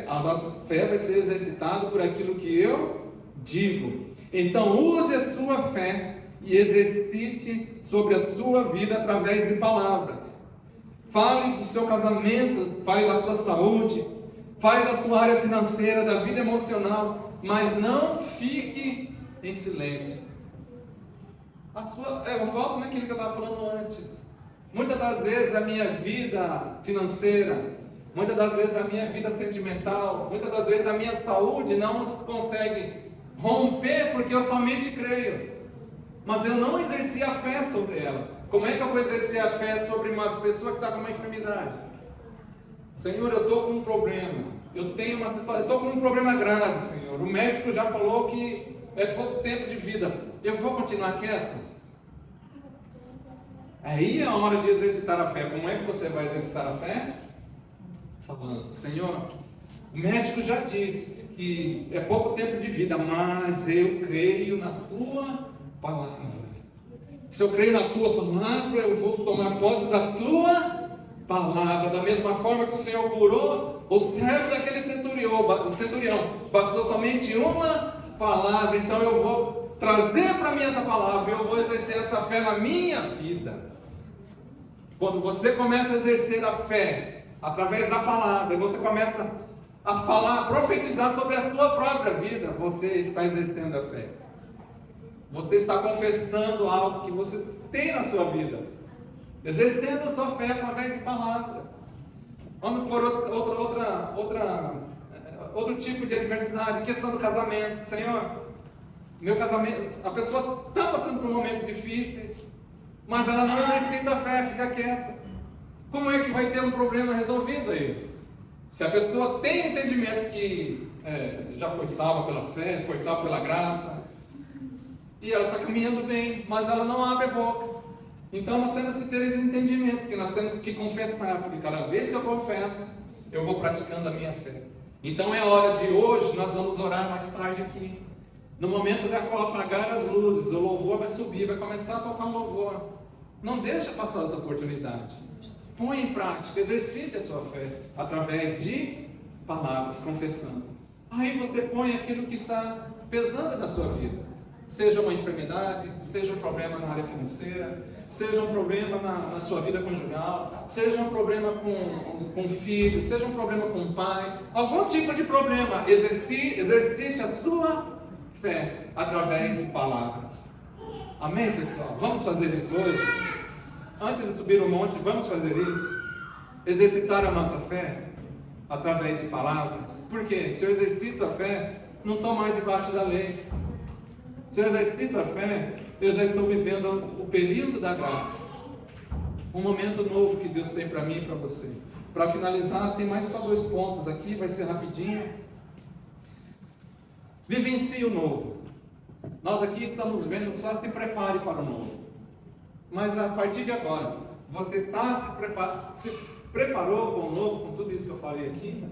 A nossa fé vai ser exercitada por aquilo que eu digo. Então use a sua fé e exercite sobre a sua vida através de palavras. Fale do seu casamento, fale da sua saúde, fale da sua área financeira, da vida emocional, mas não fique em silêncio. Eu volto naquilo que eu estava falando antes. Muitas das vezes a minha vida financeira, muitas das vezes a minha vida sentimental, muitas das vezes a minha saúde não consegue romper porque eu somente creio, mas eu não exerci a fé sobre ela. Como é que eu vou exercer a fé sobre uma pessoa que está com uma enfermidade? Senhor, eu estou com um problema, eu estou com um problema grave, Senhor. O médico já falou que é pouco tempo de vida. Eu vou continuar quieto? Aí é a hora de exercitar a fé. Como é que você vai exercitar a fé? Falando, Senhor, o médico já disse que é pouco tempo de vida, mas eu creio na tua palavra. Se eu creio na tua palavra, eu vou tomar posse da tua palavra. Da mesma forma que o Senhor curou o servo daquele centurião, bastou somente uma palavra. Então eu vou trazer para mim essa palavra, eu vou exercer essa fé na minha vida. Quando você começa a exercer a fé através da palavra, você começa a falar, a profetizar sobre a sua própria vida, você está exercendo a fé. Você está confessando algo que você tem na sua vida, exercendo a sua fé através de palavras. Vamos por outro tipo de adversidade, questão do casamento. Senhor, meu casamento, a pessoa está passando por momentos difíceis, mas ela não exercita a fé, fica quieta. Como é que vai ter um problema resolvido aí? Se a pessoa tem entendimento que já foi salva pela fé, foi salva pela graça, e ela está caminhando bem, mas ela não abre a boca. Então nós temos que ter esse entendimento, que nós temos que confessar, porque cada vez que eu confesso, eu vou praticando a minha fé. Então é hora de hoje, nós vamos orar mais tarde aqui. No momento da qual apagar as luzes, o louvor vai subir, vai começar a tocar um louvor. Não deixa passar essa oportunidade. Põe em prática, exercite a sua fé através de palavras, confessando. Aí você põe aquilo que está pesando na sua vida. Seja uma enfermidade, seja um problema na área financeira, seja um problema na sua vida conjugal, seja um problema com o filho, seja um problema com o pai, algum tipo de problema, exercite a sua fé através de palavras. Amém, pessoal? Vamos fazer isso hoje? Antes de subir o monte, vamos fazer isso? Exercitar a nossa fé através de palavras. Por quê? Se eu exercito a fé, não estou mais debaixo da lei. Se eu exercito a fé, eu já estou vivendo o período da graça. Um momento novo que Deus tem para mim e para você. Para finalizar, tem mais só 2 pontos aqui, vai ser rapidinho. Vivencie o novo. Nós aqui estamos vendo, só se prepare para o novo. Mas a partir de agora, você se preparou com o novo, com tudo isso que eu falei aqui?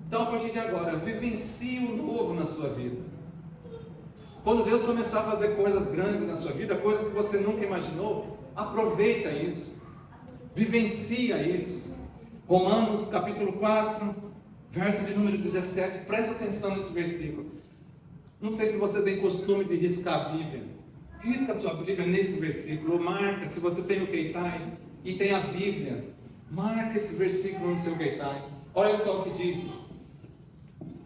Então, a partir de agora, vivencie o novo na sua vida. Quando Deus começar a fazer coisas grandes na sua vida, coisas que você nunca imaginou, aproveita isso, vivencia isso. Romanos capítulo 4, verso de número 17, presta atenção nesse versículo. Não sei se você tem costume de riscar a Bíblia. Risca a sua Bíblia nesse versículo, ou marca, se você tem o Keitai e tem a Bíblia, marca esse versículo no seu Keitai. Olha só o que diz.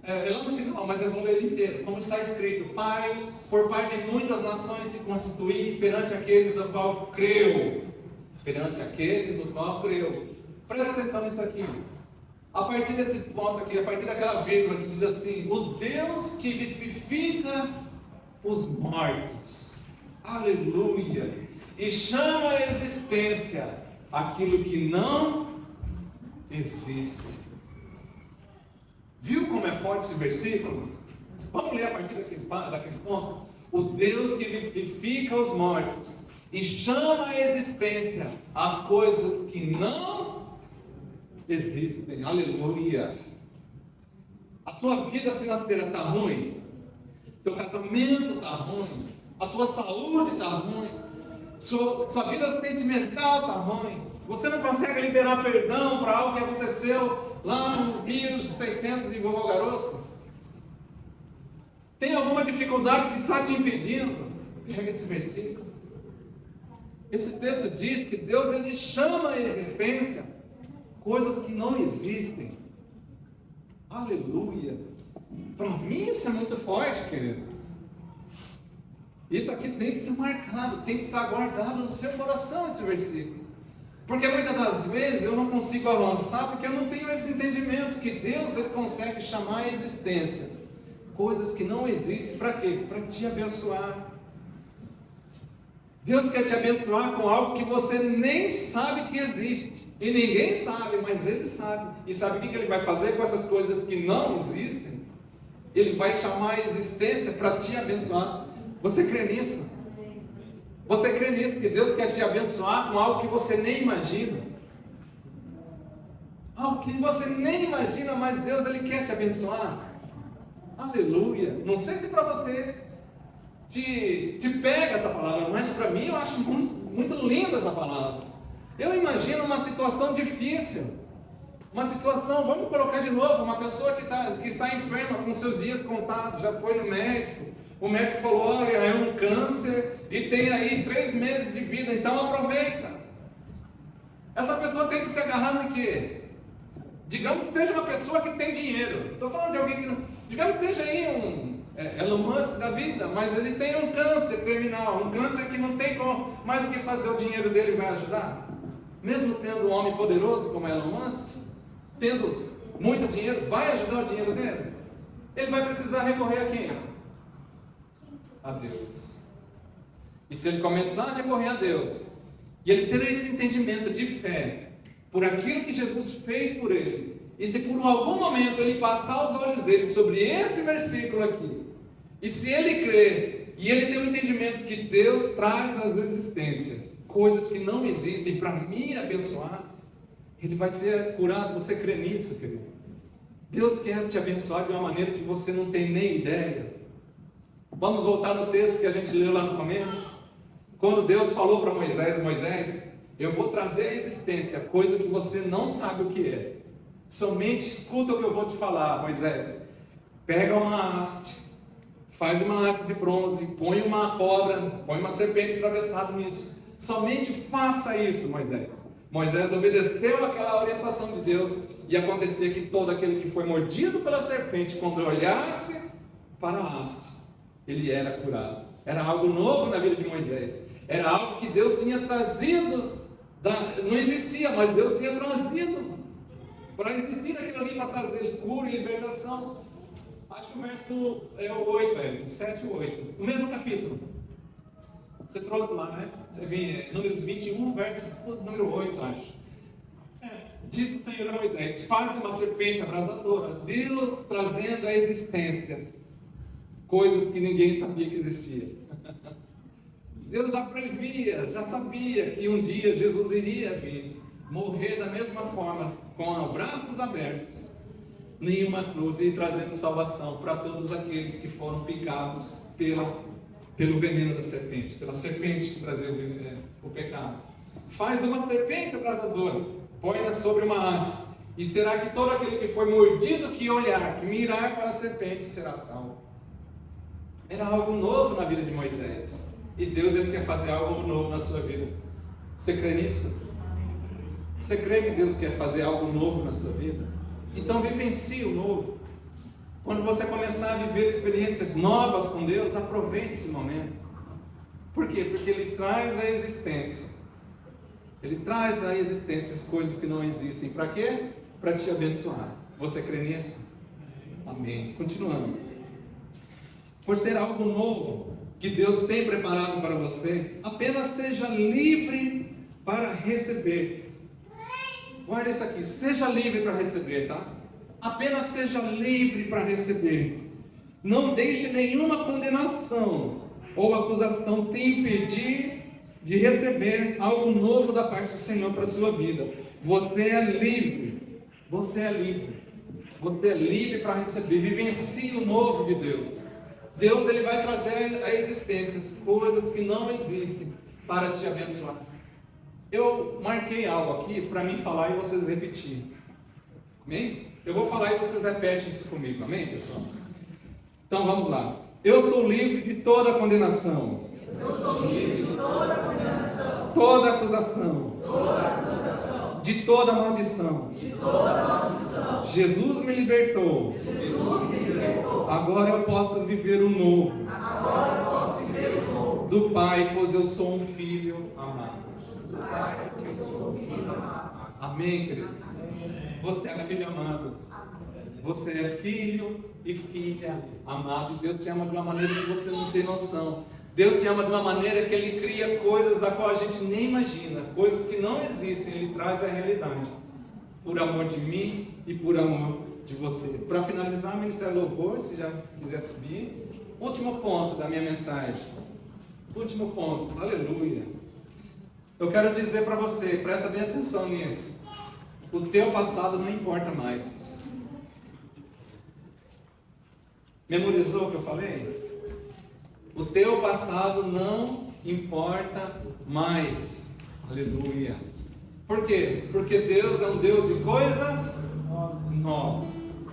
É lá no final, mas eu vou ler ele inteiro. Como está escrito: Pai, por pai de muitas nações se constituir perante aqueles do qual creu. Perante aqueles do qual creu. Presta atenção nisso aqui. A partir desse ponto aqui, a partir daquela vírgula que diz assim: o Deus que vivifica os mortos. Aleluia. E chama à existência aquilo que não existe. Viu como é forte esse versículo? Vamos ler a partir daquele ponto. O Deus que vivifica os mortos e chama à existência as coisas que não existem. Aleluia. A tua vida financeira está ruim, teu casamento está ruim, a tua saúde está ruim, sua vida sentimental está ruim, você não consegue liberar perdão para algo que aconteceu lá no Rio 600 de Vovô Garoto. Tem alguma dificuldade que está te impedindo? Pega esse versículo. Esse texto diz que Deus, ele chama à existência coisas que não existem. Aleluia. Para mim isso é muito forte, queridos. Isso aqui tem que ser marcado, tem que estar guardado no seu coração, esse versículo. Porque muitas das vezes eu não consigo avançar porque eu não tenho esse entendimento que Deus, ele consegue chamar à existência coisas que não existem. Para quê? Para te abençoar. Deus quer te abençoar com algo que você nem sabe que existe. E ninguém sabe, mas Ele sabe. E sabe o que Ele vai fazer com essas coisas que não existem? Ele vai chamar a existência para te abençoar. Você crê nisso? Você crê nisso? Que Deus quer te abençoar com algo que você nem imagina? Algo que você nem imagina, mas Deus, Ele quer te abençoar. Aleluia. Não sei se para você te pega essa palavra, mas para mim eu acho muito, muito linda essa palavra. Eu imagino uma situação difícil, uma situação, vamos colocar de novo, uma pessoa que está enferma com seus dias contados, já foi no médico, o médico falou: olha, é um câncer e tem aí 3 meses de vida, então aproveita. Essa pessoa tem que se agarrar no quê? Digamos que seja uma pessoa que tem dinheiro. Estou falando de alguém que não... Digamos que seja aí um Elon Musk da vida, mas ele tem um câncer terminal, um câncer que não tem como mais o que fazer, o dinheiro dele vai ajudar? Mesmo sendo um homem poderoso como Elon Musk, tendo muito dinheiro, vai ajudar o dinheiro dele? Ele vai precisar recorrer a quem? A Deus. E se ele começar a recorrer a Deus, e ele ter esse entendimento de fé, por aquilo que Jesus fez por ele, e se por algum momento ele passar os olhos dele sobre esse versículo aqui, e se ele crer, e ele ter o entendimento que Deus traz às existências coisas que não existem para me abençoar, ele vai ser curado. Você crê nisso, querido? Deus quer te abençoar de uma maneira que você não tem nem ideia. Vamos voltar no texto que a gente leu lá no começo? Quando Deus falou para Moisés: Moisés, eu vou trazer à existência coisa que você não sabe o que é. Somente escuta o que eu vou te falar, Moisés. Pega uma haste, faz uma haste de bronze, põe uma cobra, põe uma serpente atravessada nisso. Somente faça isso, Moisés. Moisés obedeceu aquela orientação de Deus, e acontecia que todo aquele que foi mordido pela serpente, quando olhasse para a haste, ele era curado. Era algo novo na vida de Moisés. Era algo que Deus tinha trazido. Não existia, mas Deus tinha trazido para existir aquilo ali, para trazer cura e libertação. Acho que o verso é o 8, 7 e 8. No mesmo capítulo. Você trouxe lá, né? Você vê Números 21, verso número 8, acho. Diz o Senhor a Moisés: faz uma serpente abrasadora. Deus trazendo à existência coisas que ninguém sabia que existia. Deus já previa, já sabia que um dia Jesus iria vir, morrer da mesma forma, com os braços abertos, nenhuma cruz, e trazendo salvação para todos aqueles que foram picados pelo veneno da serpente, pela serpente que trazia o pecado. Faz uma serpente abrasadora, põe-na sobre uma haste, e será que todo aquele que foi mordido, que olhar, que mirar para a serpente, será salvo. Era algo novo na vida de Moisés, e Deus, Ele quer fazer algo novo na sua vida. Você crê nisso? Você crê que Deus quer fazer algo novo na sua vida? Então vivencie o novo. Quando você começar a viver experiências novas com Deus, aproveite esse momento. Por quê? Porque Ele traz à existência. Ele traz à existência as coisas que não existem. Para quê? Para te abençoar. Você crê nisso? Amém. Continuando. Por ser algo novo que Deus tem preparado para você, apenas seja livre para receber. Guarda isso aqui, seja livre para receber, tá? Apenas seja livre para receber. Não deixe nenhuma condenação ou acusação te impedir de receber algo novo da parte do Senhor para a sua vida. Você é livre. Você é livre. Você é livre para receber. Vivencie o novo de Deus. Deus, Ele vai trazer à existência coisas que não existem para te abençoar. Eu marquei algo aqui para mim falar e vocês repetirem. Amém? Eu vou falar e vocês repetem isso comigo. Amém, pessoal? Então vamos lá. Eu sou livre de toda condenação. Eu sou livre de toda condenação. Toda acusação. Toda acusação. De toda maldição. De toda maldição. Jesus me libertou. Jesus me libertou. Agora eu posso viver o novo. Agora eu posso viver o novo. Do Pai, pois eu sou um filho amado. Do Pai, pois eu sou um filho amado. Amém, queridos? Você é filho amado. Você é filho e filha amado. Deus te ama de uma maneira que você não tem noção. Deus te ama de uma maneira que Ele cria coisas da qual a gente nem imagina. Coisas que não existem, Ele traz à realidade. Por amor de mim e por amor de você. Para finalizar, Ministério Louvor, se já quiser subir. Último ponto da minha mensagem. Último ponto, aleluia. Eu quero dizer para você, presta bem atenção nisso. O teu passado não importa mais. Memorizou o que eu falei? O teu passado não importa mais. Aleluia. Por quê? Porque Deus é um Deus de coisas novas.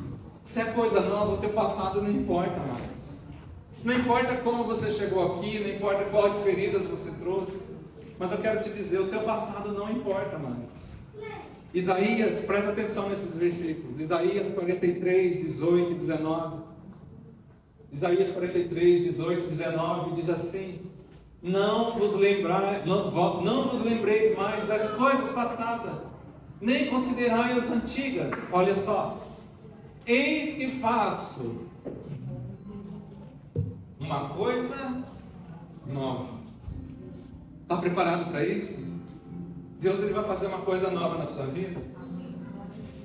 Se é coisa nova, o teu passado não importa mais. Não importa como você chegou aqui, não importa quais feridas você trouxe, mas eu quero te dizer, o teu passado não importa mais. Isaías, presta atenção nesses versículos. Isaías 43, 18 e 19. Isaías 43, 18 e 19 diz assim: não vos lembreis mais das coisas passadas, nem considerai as antigas. Olha só, eis que faço uma coisa nova. Está preparado para isso? Deus, Ele vai fazer uma coisa nova na sua vida.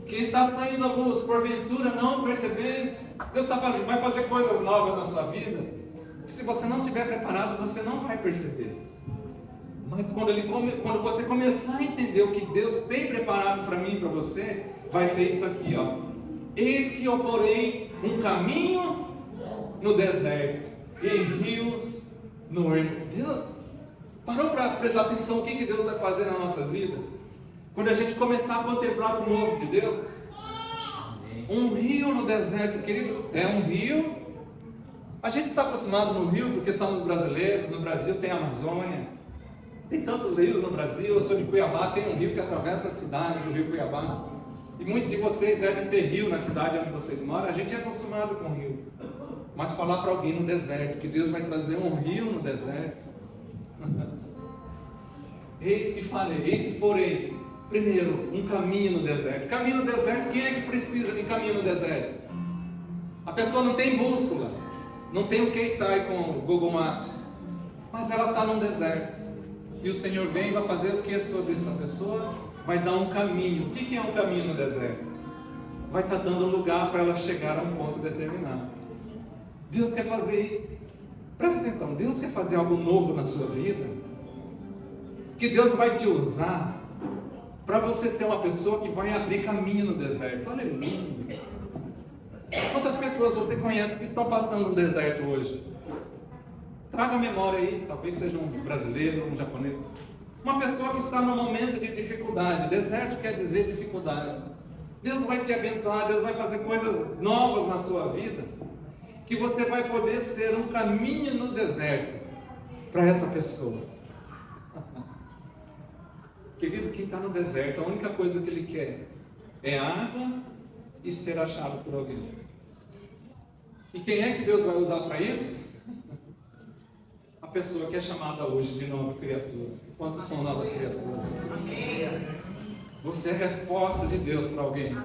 Quem está saindo alguns, porventura não percebeis. Deus vai fazer coisas novas na sua vida, que se você não estiver preparado, você não vai perceber. Mas quando você começar a entender o que Deus tem preparado para mim e para você, vai ser isso aqui, ó. Eis que eu porei um caminho no deserto, e rios no ermo. Deus, parou para prestar atenção o que Deus vai fazer nas nossas vidas? Quando a gente começar a contemplar o novo de Deus. Um rio no deserto, querido, é um rio. A gente está acostumado no rio porque somos brasileiros. No Brasil tem a Amazônia, tem tantos rios no Brasil. Eu sou de Cuiabá, tem um rio que atravessa a cidade, o rio Cuiabá. E muitos de vocês devem ter rio na cidade onde vocês moram. A gente é acostumado com rio. Mas falar para alguém no deserto que Deus vai trazer um rio no deserto. Eis que falei, eis que porém. Primeiro, um caminho no deserto. Caminho no deserto, quem é que precisa de caminho no deserto? A pessoa não tem bússola, não tem o Keitai com o Google Maps, mas ela está num deserto. E o Senhor vem e vai fazer o que sobre essa pessoa? Vai dar um caminho. O que é um caminho no deserto? Vai estar dando um lugar para ela chegar a um ponto determinado. Deus quer fazer, presta atenção, Deus quer fazer algo novo na sua vida, que Deus vai te usar para você ser uma pessoa que vai abrir caminho no deserto. Aleluia! Quantas pessoas você conhece que estão passando no deserto hoje? Traga a memória aí, talvez seja um brasileiro, um japonês. Uma pessoa que está num momento de dificuldade. Deserto quer dizer dificuldade. Deus vai te abençoar, Deus vai fazer coisas novas na sua vida, que você vai poder ser um caminho no deserto para essa pessoa. Querido, quem está no deserto, a única coisa que ele quer é água e ser achado por alguém. E quem é que Deus vai usar para isso? A pessoa que é chamada hoje de nova criatura. Quantos são novas criaturas aqui? Você é a resposta de Deus para alguém.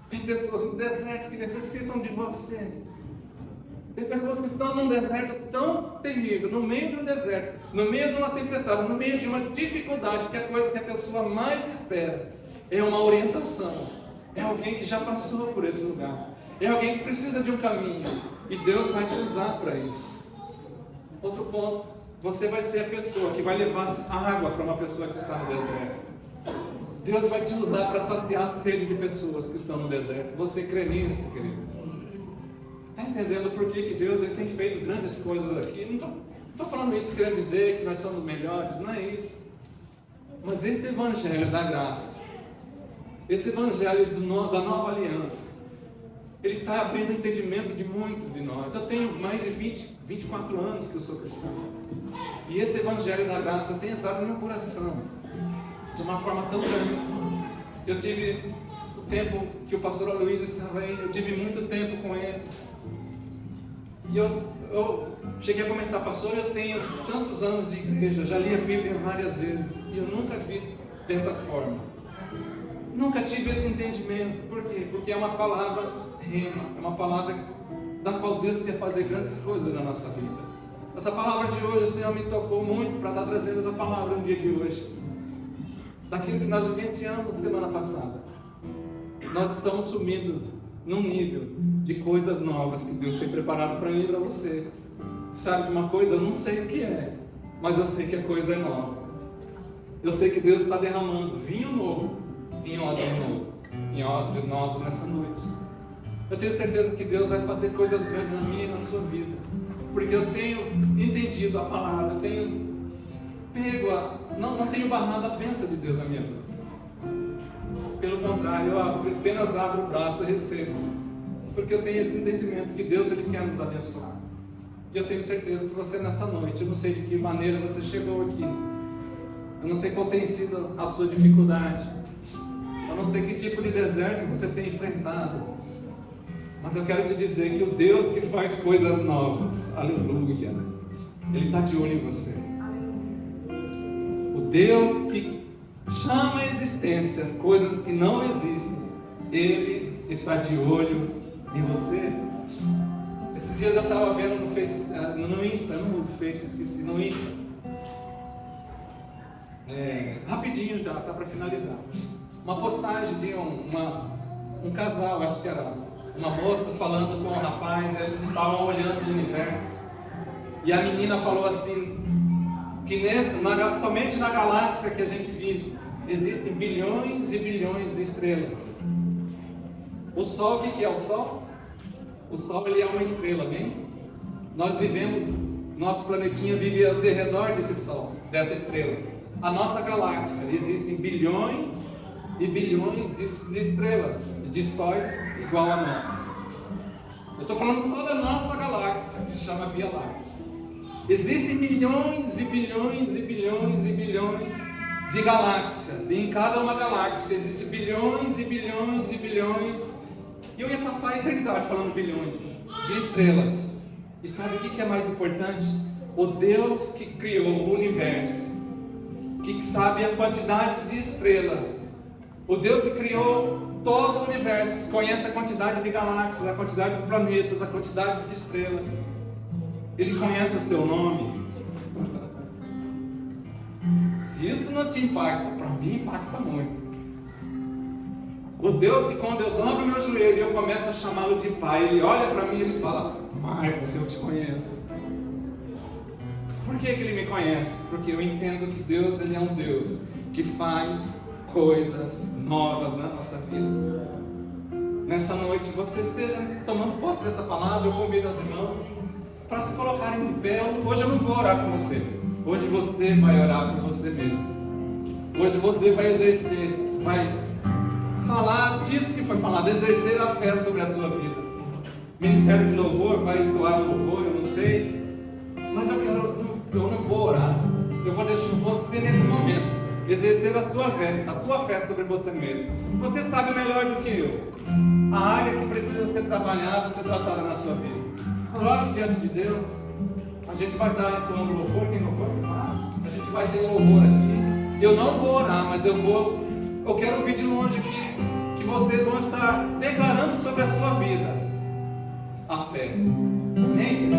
Tem pessoas no deserto que necessitam de você. Tem pessoas que estão num deserto tão terrível, no meio do deserto, no meio de uma tempestade, no meio de uma dificuldade, que a coisa que a pessoa mais espera é uma orientação. É alguém que já passou por esse lugar. É alguém que precisa de um caminho. E Deus vai te usar para isso. Outro ponto, você vai ser a pessoa que vai levar água para uma pessoa que está no deserto. Deus vai te usar para saciar a sede de pessoas que estão no deserto. Você crê nisso, querido? Está entendendo por que Deus ele tem feito grandes coisas aqui? Não estou falando isso querendo dizer que nós somos melhores, não é isso. Mas esse evangelho da graça, esse evangelho da nova aliança, ele está abrindo o entendimento de muitos de nós. Eu tenho mais de 24 anos que eu sou cristão. E esse evangelho da graça tem entrado no meu coração de uma forma tão grande. Eu tive o tempo que o pastor Aloysio estava aí, eu tive muito tempo com ele. E eu cheguei a comentar, pastor, eu tenho tantos anos de igreja, já li a Bíblia várias vezes, e eu nunca vi dessa forma. Nunca tive esse entendimento. Por quê? Porque é uma palavra rema, é uma palavra da qual Deus quer fazer grandes coisas na nossa vida. Essa palavra de hoje, o Senhor me tocou muito para estar trazendo essa palavra no dia de hoje. Daquilo que nós vivenciamos semana passada. Nós estamos sumindo num nível de coisas novas que Deus tem preparado para mim e para você. Sabe de uma coisa? Eu não sei o que é, mas eu sei que a coisa é nova. Eu sei que Deus está derramando vinho novo em odres novos nessa noite. Eu tenho certeza que Deus vai fazer coisas grandes na minha e na sua vida, porque eu tenho entendido a palavra, eu tenho pego não tenho barrado a bênção de Deus na minha vida. Pelo contrário, eu apenas abro o braço e recebo, porque eu tenho esse entendimento que Deus ele quer nos abençoar. E eu tenho certeza que você nessa noite, eu não sei de que maneira você chegou aqui, eu não sei qual tem sido a sua dificuldade, eu não sei que tipo de deserto você tem enfrentado, mas eu quero te dizer que o Deus que faz coisas novas, aleluia, Ele está de olho em você. O Deus que chama a existência as coisas que não existem, Ele está de olho em você. Esses dias eu estava vendo no Insta, eu não uso Face, esqueci, no Insta. Rapidinho já, está para finalizar. Uma postagem de um casal, acho que era uma moça falando com um rapaz, eles estavam olhando o universo. E a menina falou assim, que somente na galáxia que a gente vive, existem bilhões e bilhões de estrelas. O Sol, o que é o Sol? O Sol ele é uma estrela, amém? Nós vivemos, nosso planetinha vive ao redor desse Sol, dessa estrela. A nossa galáxia, existem bilhões e bilhões de estrelas, de sóis igual a nossa. Eu estou falando só da nossa galáxia, que se chama Via Láctea. Existem milhões e bilhões e bilhões e bilhões de galáxias, e em cada uma galáxia existem bilhões e bilhões e bilhões, e eu ia passar a eternidade falando bilhões de estrelas. E sabe o que é mais importante? O Deus que criou o universo, que sabe a quantidade de estrelas, o Deus que criou todo o universo, conhece a quantidade de galáxias, a quantidade de planetas, a quantidade de estrelas. Ele conhece o teu nome. Se isso não te impacta, para mim impacta muito. O Deus que quando eu dobro meu joelho e eu começo a chamá-lo de Pai, Ele olha para mim e Ele fala: Marcos, eu te conheço. Por que Ele me conhece? Porque eu entendo que Deus Ele é um Deus que faz coisas novas na nossa vida. Nessa noite você esteja tomando posse dessa palavra, eu convido os irmãos para se colocarem de pé. Hoje eu não vou orar por você. Hoje você vai orar por você mesmo. Hoje você vai exercer, vai falar disso que foi falado, exercer a fé sobre a sua vida. Ministério de louvor vai entoar o louvor, eu não sei, mas eu não vou orar. Eu vou deixar você nesse momento exercer a sua fé sobre você mesmo. Você sabe melhor do que eu a área que precisa ser trabalhada, ser tratada na sua vida. Coloque diante de Deus. A gente vai estar entoando louvor. Tem louvor? A gente vai ter louvor aqui. Eu não vou orar, mas eu quero ouvir de longe que vocês vão estar declarando sobre a sua vida a fé. Amém?